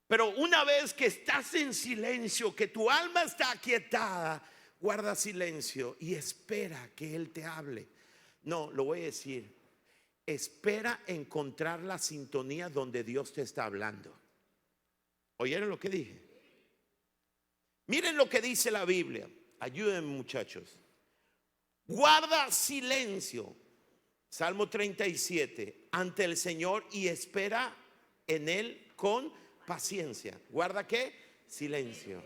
Pero una vez que estás en silencio, que tu alma está aquietada, guarda silencio y espera que Él te hable. No, lo voy a decir: espera encontrar la sintonía donde Dios te está hablando. ¿Oyeron lo que dije? Miren lo que dice la Biblia. Ayúdenme, muchachos. Guarda silencio, Salmo 37, ante el Señor, y espera en Él con paciencia. ¿Guarda qué? Silencio.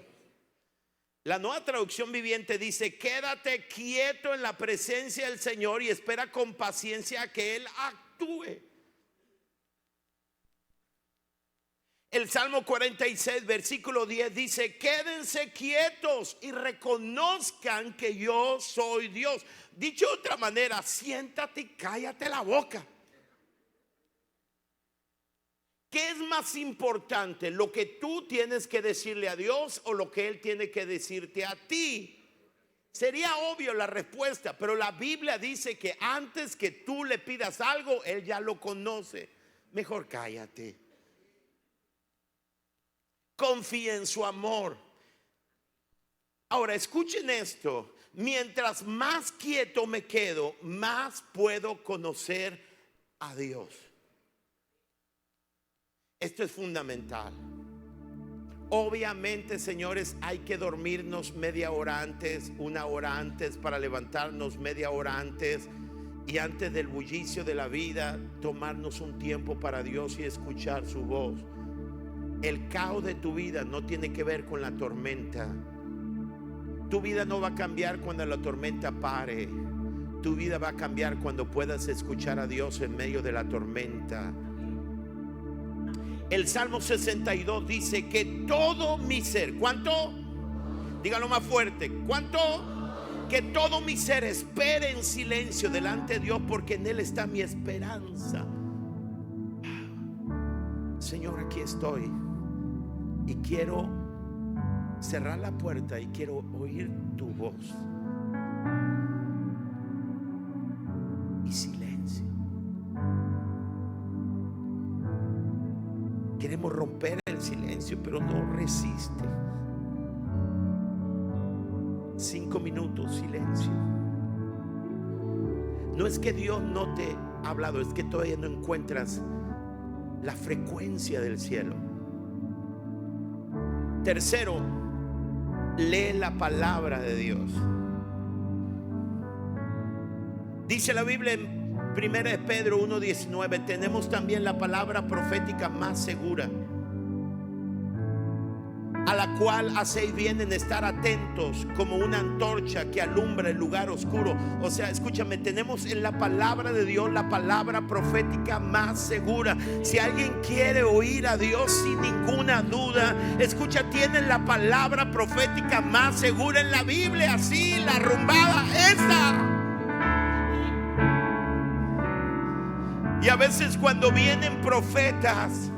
La Nueva Traducción Viviente dice: quédate quieto en la presencia del Señor y espera con paciencia que Él actúe. El Salmo 46, versículo 10 dice: quédense quietos y reconozcan que yo soy Dios. Dicho de otra manera, siéntate y cállate la boca. ¿Qué es más importante? ¿Lo que tú tienes que decirle a Dios o lo que Él tiene que decirte a ti? Sería obvio la respuesta, pero la Biblia dice que antes que tú le pidas algo, Él ya lo conoce. Mejor cállate. Confía en su amor. Ahora escuchen esto: mientras más quieto me quedo, más puedo conocer a Dios. Esto es fundamental. Obviamente, señores, hay que dormirnos media hora antes, una hora antes, para levantarnos media hora antes, y antes del bullicio de la vida, tomarnos un tiempo para Dios y escuchar su voz. El caos de tu vida no tiene que ver con la tormenta. Tu vida no va a cambiar cuando la tormenta pare. Tu vida va a cambiar cuando puedas escuchar a Dios en medio de la tormenta. El Salmo 62 dice que todo mi ser, ¿cuánto? Dígalo más fuerte, ¿cuánto? Que todo mi ser espere en silencio delante de Dios, porque en Él está mi esperanza. Señor, aquí estoy y quiero cerrar la puerta y quiero oír tu voz. Y silencio. Queremos romper el silencio, pero no resiste. 5 minutos, silencio. No es que Dios no te ha hablado, es que todavía no encuentras la frecuencia del cielo. Tercero, lee la palabra de Dios. Dice la Biblia en 1 Pedro 1:19: tenemos también la palabra profética más segura, a la cual hacéis bien en estar atentos como una antorcha que alumbra el lugar oscuro. O sea, escúchame, tenemos en la palabra de Dios la palabra profética más segura. Si alguien quiere oír a Dios sin ninguna duda, escucha, tienen la palabra profética más segura en la Biblia. Así, la arrumbada esa. Y a veces cuando vienen profetas,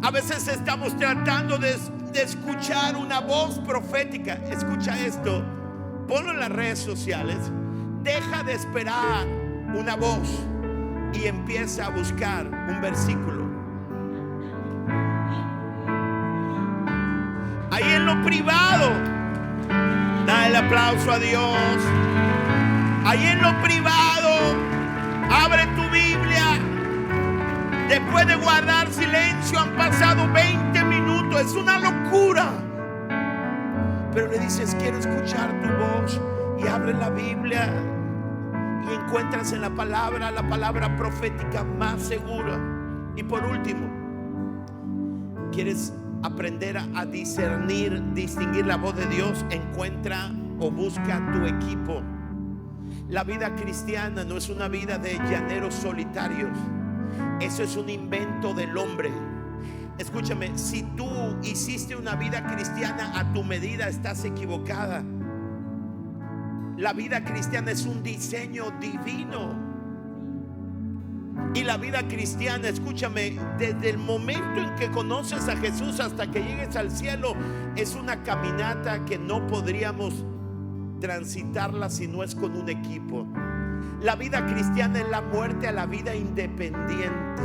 a veces estamos tratando de escuchar una voz profética. Escucha esto, ponlo en las redes sociales. Deja de esperar una voz y empieza a buscar un versículo. Ahí en lo privado, da el aplauso a Dios. Ahí en lo privado, abre tu Biblia. Después de guardar silencio, han pasado 20 minutos. Es una locura. Pero le dices: quiero escuchar tu voz. Y abre la Biblia y encuentras en la palabra profética más segura. Y por último, ¿quieres aprender a discernir, distinguir la voz de Dios? Encuentra o busca tu equipo. La vida cristiana no es una vida de llaneros solitarios. Eso es un invento del hombre. Escúchame, si tú hiciste una vida cristiana a tu medida, estás equivocada. La vida cristiana es un diseño divino. Y la vida cristiana, escúchame, desde el momento en que conoces a Jesús hasta que llegues al cielo, es una caminata que no podríamos transitarla si no es con un equipo. La vida cristiana es la muerte a la vida independiente,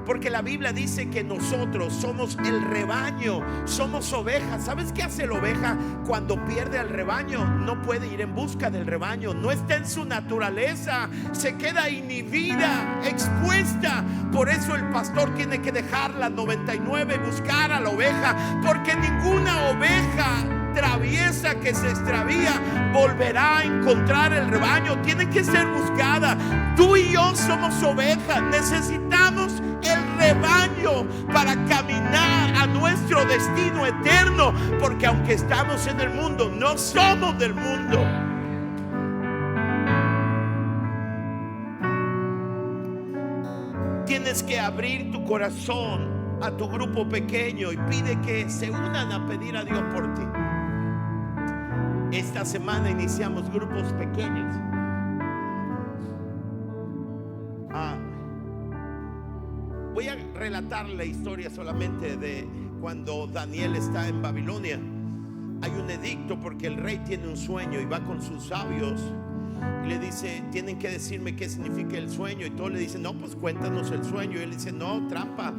porque la Biblia dice que nosotros somos el rebaño, somos ovejas. ¿Sabes qué hace la oveja cuando pierde al rebaño? No puede ir en busca del rebaño, no está en su naturaleza, se queda inhibida, expuesta. Por eso el pastor tiene que dejar las 99 y buscar a la oveja, porque ninguna oveja traviesa que se extravía volverá a encontrar el rebaño. Tiene que ser buscada. Tú y yo somos ovejas, necesitamos el rebaño para caminar a nuestro destino eterno, porque aunque estamos en el mundo, no somos del mundo. Tienes que abrir tu corazón a tu grupo pequeño y pide que se unan a pedir a Dios por ti. Esta semana iniciamos grupos pequeños. Voy a relatar la historia solamente de cuando Daniel está en Babilonia. Hay un edicto porque el rey tiene un sueño y va con sus sabios y le dice: tienen que decirme qué significa el sueño. Y todos le dicen: no, pues cuéntanos el sueño. Y él dice: no, trampa,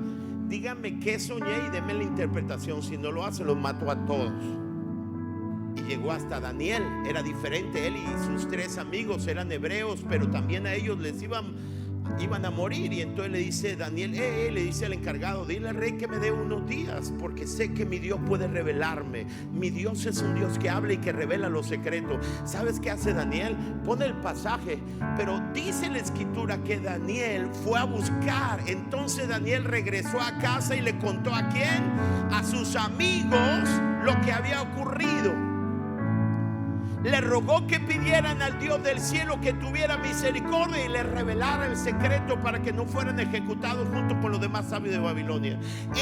díganme qué soñé y denme la interpretación. Si no lo hace, los mato a todos. Y llegó hasta Daniel. Era diferente. Él y sus 3 amigos eran hebreos, pero también a ellos les iban a morir. Y entonces le dice Daniel, le dice al encargado: dile al rey que me dé unos días, porque sé que mi Dios puede revelarme. Mi Dios es un Dios que habla y que revela los secretos. ¿Sabes qué hace Daniel? Pone el pasaje, pero dice la escritura que Daniel fue a buscar. Entonces Daniel regresó a casa y le contó ¿a quién? A sus amigos lo que había ocurrido. Le rogó que pidieran al Dios del cielo que tuviera misericordia y le revelara el secreto para que no fueran ejecutados junto con los demás sabios de Babilonia.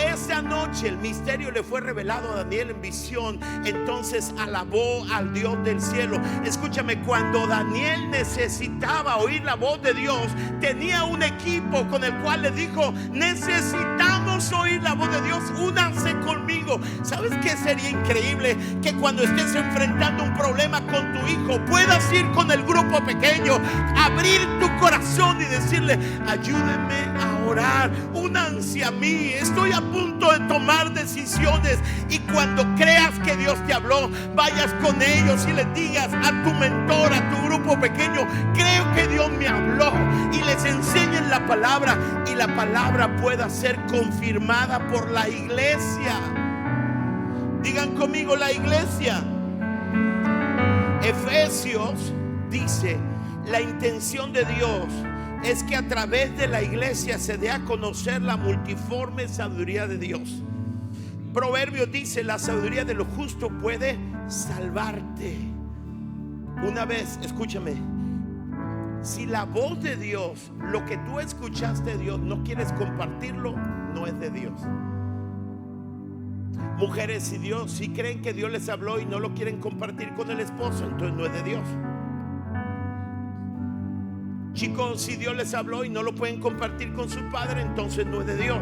Esa noche el misterio le fue revelado a Daniel en visión. Entonces alabó al Dios del cielo. Escúchame, cuando Daniel necesitaba oír la voz de Dios, tenía un equipo con el cual le dijo: necesitamos oír la voz de Dios, únanse conmigo. ¿Sabes qué sería increíble? Que cuando estés enfrentando un problema con tu hijo, puedas ir con el grupo pequeño, abrir tu corazón y decirle: ayúdenme a orar, únanse a mí, estoy a punto de tomar decisiones. Y cuando creas que Dios te habló, vayas con ellos y les digas a tu mentor, a tu grupo pequeño: creo que Dios me habló, y les enseñen la palabra, y la palabra pueda ser confirmada por la iglesia. Digan conmigo: la iglesia. Efesios dice: la intención de Dios es que a través de la iglesia se dé a conocer la multiforme sabiduría de Dios. Proverbios dice: la sabiduría de lo justo puede salvarte. Una vez, escúchame, si la voz de Dios, lo que tú escuchaste de Dios, no quieres compartirlo, no es de Dios. Mujeres, si creen que Dios les habló y no lo quieren compartir con el esposo, entonces no es de Dios. Chicos, si Dios les habló y no lo pueden compartir con su padre, entonces no es de Dios.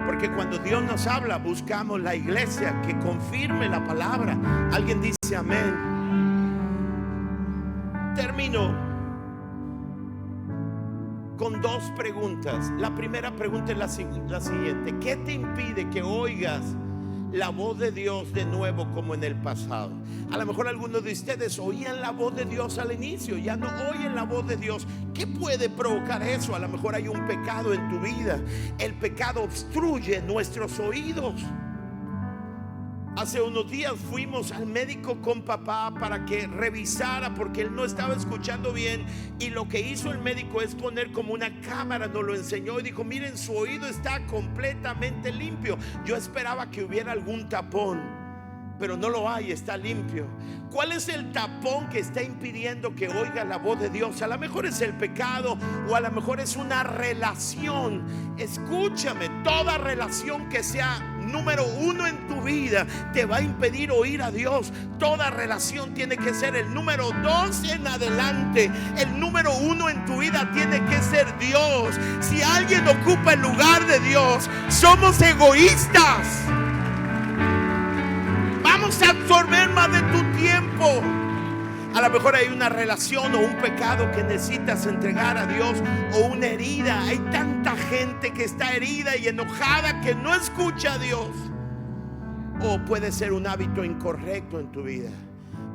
Porque cuando Dios nos habla, buscamos la iglesia que confirme la palabra. Alguien dice amén. Termino con 2 preguntas. La primera pregunta es la siguiente: ¿qué te impide que oigas la voz de Dios de nuevo como en el pasado? A lo mejor algunos de ustedes oían la voz de Dios al inicio, ya no oyen la voz de Dios. ¿Qué puede provocar eso? A lo mejor hay un pecado en tu vida. El pecado obstruye nuestros oídos. Hace unos días fuimos al médico con papá para que revisara, porque él no estaba escuchando bien, y lo que hizo el médico es poner como una cámara, nos lo enseñó y dijo: miren, su oído está completamente limpio. Yo esperaba que hubiera algún tapón, pero no lo hay, está limpio. ¿Cuál es el tapón que está impidiendo que oiga la voz de Dios? A lo mejor es el pecado, o a lo mejor es una relación. Escúchame, toda relación que sea número 1 en tu vida te va a impedir oír a Dios. Toda relación tiene que ser el número 2 en adelante. El número 1 en tu vida tiene que ser Dios. Si alguien ocupa el lugar de Dios, somos egoístas. Vamos a absorber más de tu tiempo. A lo mejor hay una relación o un pecado que necesitas entregar a Dios, o una herida. Hay tanta gente que está herida y enojada que no escucha a Dios. O puede ser un hábito incorrecto en tu vida.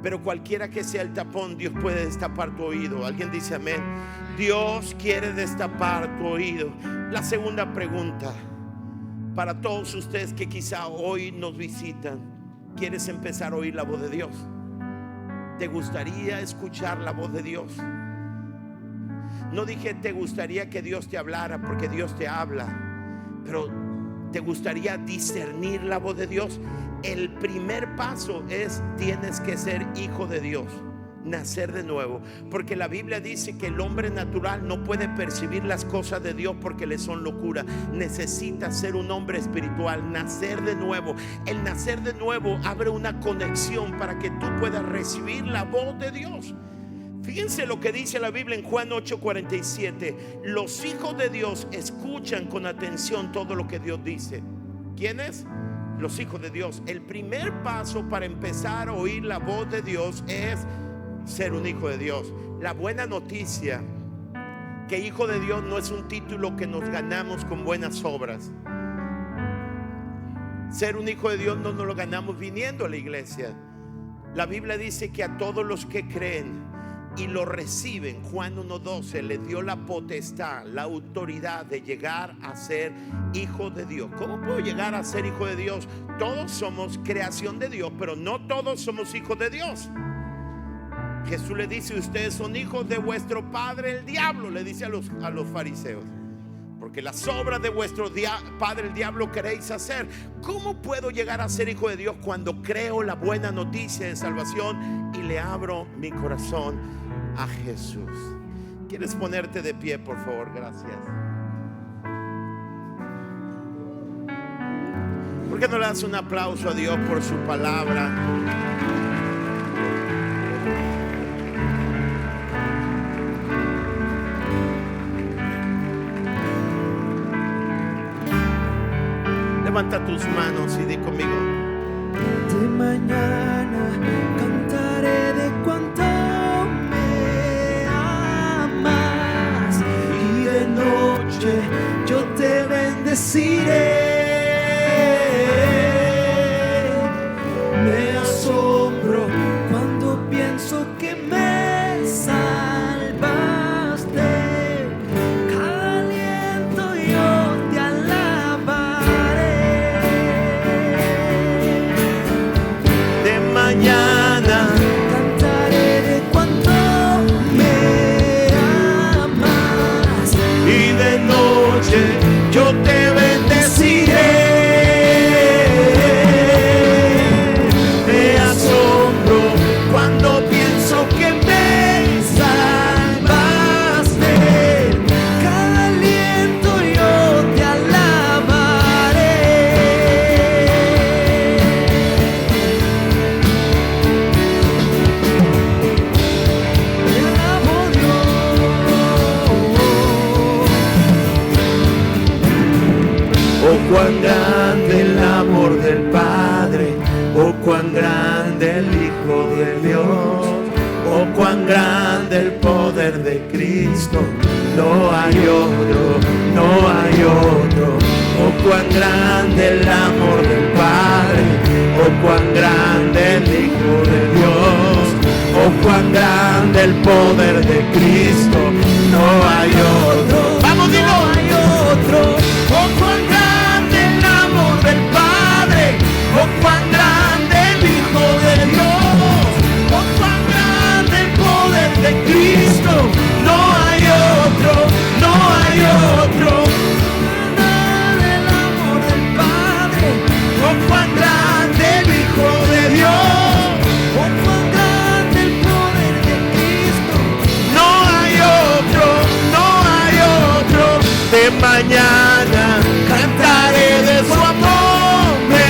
Pero cualquiera que sea el tapón, Dios puede destapar tu oído. Alguien dice amén. Dios quiere destapar tu oído. La segunda pregunta, para todos ustedes que quizá hoy nos visitan: ¿quieres empezar a oír la voz de Dios? ¿Te gustaría escuchar la voz de Dios? No dije te gustaría que Dios te hablara, porque Dios te habla, pero ¿te gustaría discernir la voz de Dios? El primer paso es: tienes que ser hijo de Dios. nacer de nuevo, porque la Biblia dice que el hombre natural no puede percibir las cosas de Dios porque le son locura. Necesita ser un hombre espiritual, nacer de nuevo. El nacer de nuevo abre una conexión para que tú puedas recibir la voz de Dios. Fíjense lo que dice la Biblia en Juan 8:47. Los hijos de Dios escuchan con atención todo lo que Dios dice. ¿Quiénes? Los hijos de Dios. El primer paso para empezar a oír la voz de Dios es ser un hijo de Dios. La buena noticia, que hijo de Dios no es un título que nos ganamos con buenas obras. Ser un hijo de Dios no nos lo ganamos viniendo a la iglesia. La Biblia dice que a todos los que creen y lo reciben, Juan 1:12, le dio la potestad, la autoridad de llegar a ser hijo de Dios. ¿Cómo puedo llegar a ser hijo de Dios? Todos somos creación de Dios, pero no todos somos hijos de Dios. Jesús le dice: ustedes son hijos de vuestro padre el diablo, le dice a los fariseos, porque las obras de vuestro padre el diablo queréis hacer. ¿Cómo puedo llegar a ser hijo de Dios? Cuando creo la buena noticia de salvación y le abro mi corazón a Jesús. ¿Quieres ponerte de pie, por favor? Gracias. ¿Por qué no le das un aplauso a Dios por su palabra? Levanta tus manos y di conmigo: de mañana cantaré de cuánto me amas, y de noche yo te bendeciré. Me asombro cuando pienso que me salvaste. Cada aliento yo te alabaré. De mañana cantaré de cuánto me amas, y de noche yo te bendeciré. Me asombro cuando pienso que me salvaste. Cada aliento yo te alabaré. Te amo, Dios. Oh, cuán grande el amor del Padre, oh, cuán grande el Hijo de Dios, oh, cuán grande el poder de Cristo. No hay otro, no hay otro. Oh, cuán grande el amor del Padre, oh, cuán grande el Hijo de Dios, oh, cuán grande el poder de Cristo. No hay otro. Vamos, dilo. No hay otro. Oh, cuán grande el amor del Padre, oh, cuán grande el Hijo de Dios, oh, cuán grande el poder de Cristo. No hay otro, no hay otro. Grande el amor del Padre, oh, cuán grande el Hijo de Dios, oh, cuán grande el poder de Cristo. No hay otro, no hay otro. De mañana cantaré de su amor. Me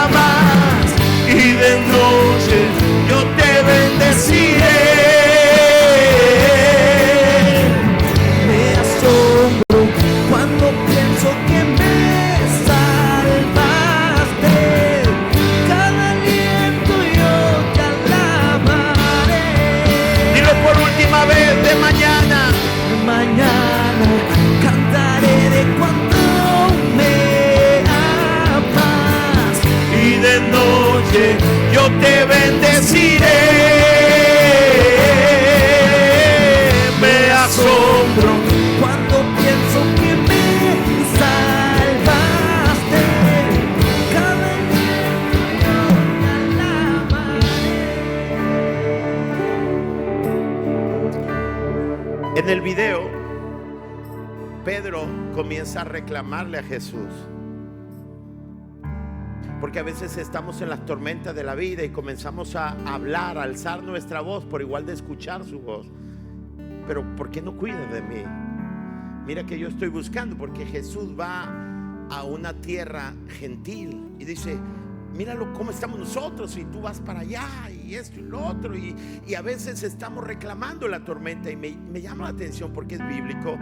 amas, y de noche yo te bendeciré. Me asombro cuando pienso que me salvaste. Cada aliento yo te alabaré. Dilo por última vez: de mañana. De mañana cantaré de cuánto me amas, y de noche yo te bendeciré. Me asombro cuando pienso que me salvaste. Cada aliento yo te alabaré. En el video, Pedro comienza a reclamarle a Jesús. Porque a veces estamos en las tormentas de la vida y comenzamos a hablar, a alzar nuestra voz por igual de escuchar su voz. Pero ¿por qué no cuidas de mí? Mira que yo estoy buscando, porque Jesús va a una tierra gentil y dice: míralo cómo estamos nosotros, y tú vas para allá y esto y lo otro, y a veces estamos reclamando la tormenta. Y me llama la atención porque es bíblico.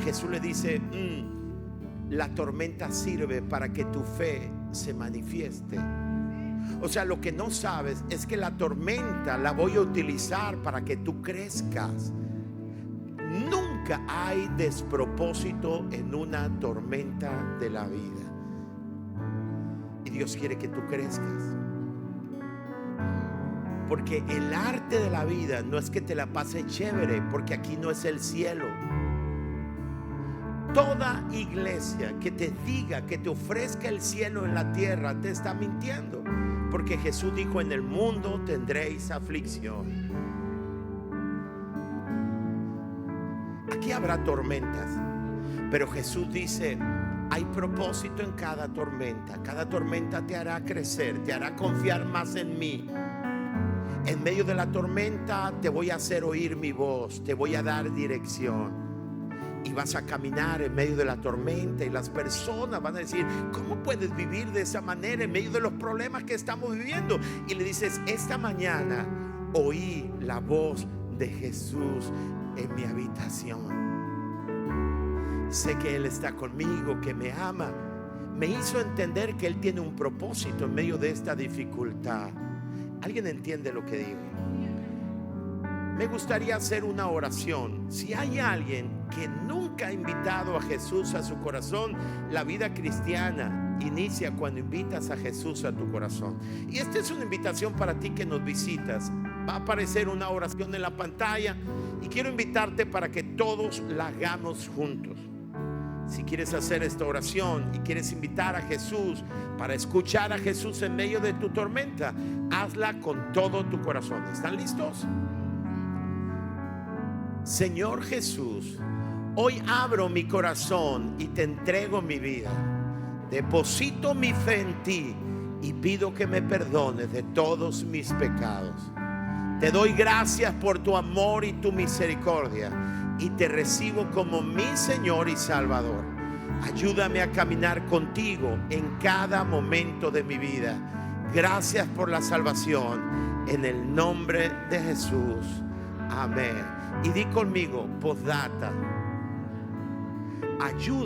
Jesús le dice: la tormenta sirve para que tu fe se manifieste. O sea, lo que no sabes es que la tormenta la voy a utilizar para que tú crezcas. Nunca hay despropósito en una tormenta de la vida. Y Dios quiere que tú crezcas. Porque el arte de la vida no es que te la pases chévere, porque aquí no es el cielo. Toda iglesia que te diga, que te ofrezca el cielo en la tierra, te está mintiendo. Porque Jesús dijo: en el mundo tendréis aflicción. Aquí habrá tormentas, pero Jesús dice: hay propósito en cada tormenta. Cada tormenta te hará crecer, te hará confiar más en mí. En medio de la tormenta te voy a hacer oír mi voz, te voy a dar dirección. Y vas a caminar en medio de la tormenta, y las personas van a decir: ¿cómo puedes vivir de esa manera en medio de los problemas que estamos viviendo? Y le dices: esta mañana oí la voz de Jesús en mi habitación. Sé que Él está conmigo, que me ama. Me hizo entender que Él tiene un propósito en medio de esta dificultad. ¿Alguien entiende lo que digo? Me gustaría hacer una oración. Si hay alguien que nunca ha invitado a Jesús a su corazón, la vida cristiana inicia cuando invitas a Jesús a tu corazón. Y esta es una invitación para ti que nos visitas. Va a aparecer una oración en la pantalla y quiero invitarte para que todos la hagamos juntos. Si quieres hacer esta oración y quieres invitar a Jesús para escuchar a Jesús en medio de tu tormenta, hazla con todo tu corazón. ¿Están listos? Señor Jesús, hoy abro mi corazón y te entrego mi vida. Deposito mi fe en ti y pido que me perdones de todos mis pecados. Te doy gracias por tu amor y tu misericordia, y te recibo como mi Señor y Salvador. Ayúdame a caminar contigo en cada momento de mi vida. Gracias por la salvación, en el nombre de Jesús. Amén. Y di conmigo, postdata: ayuda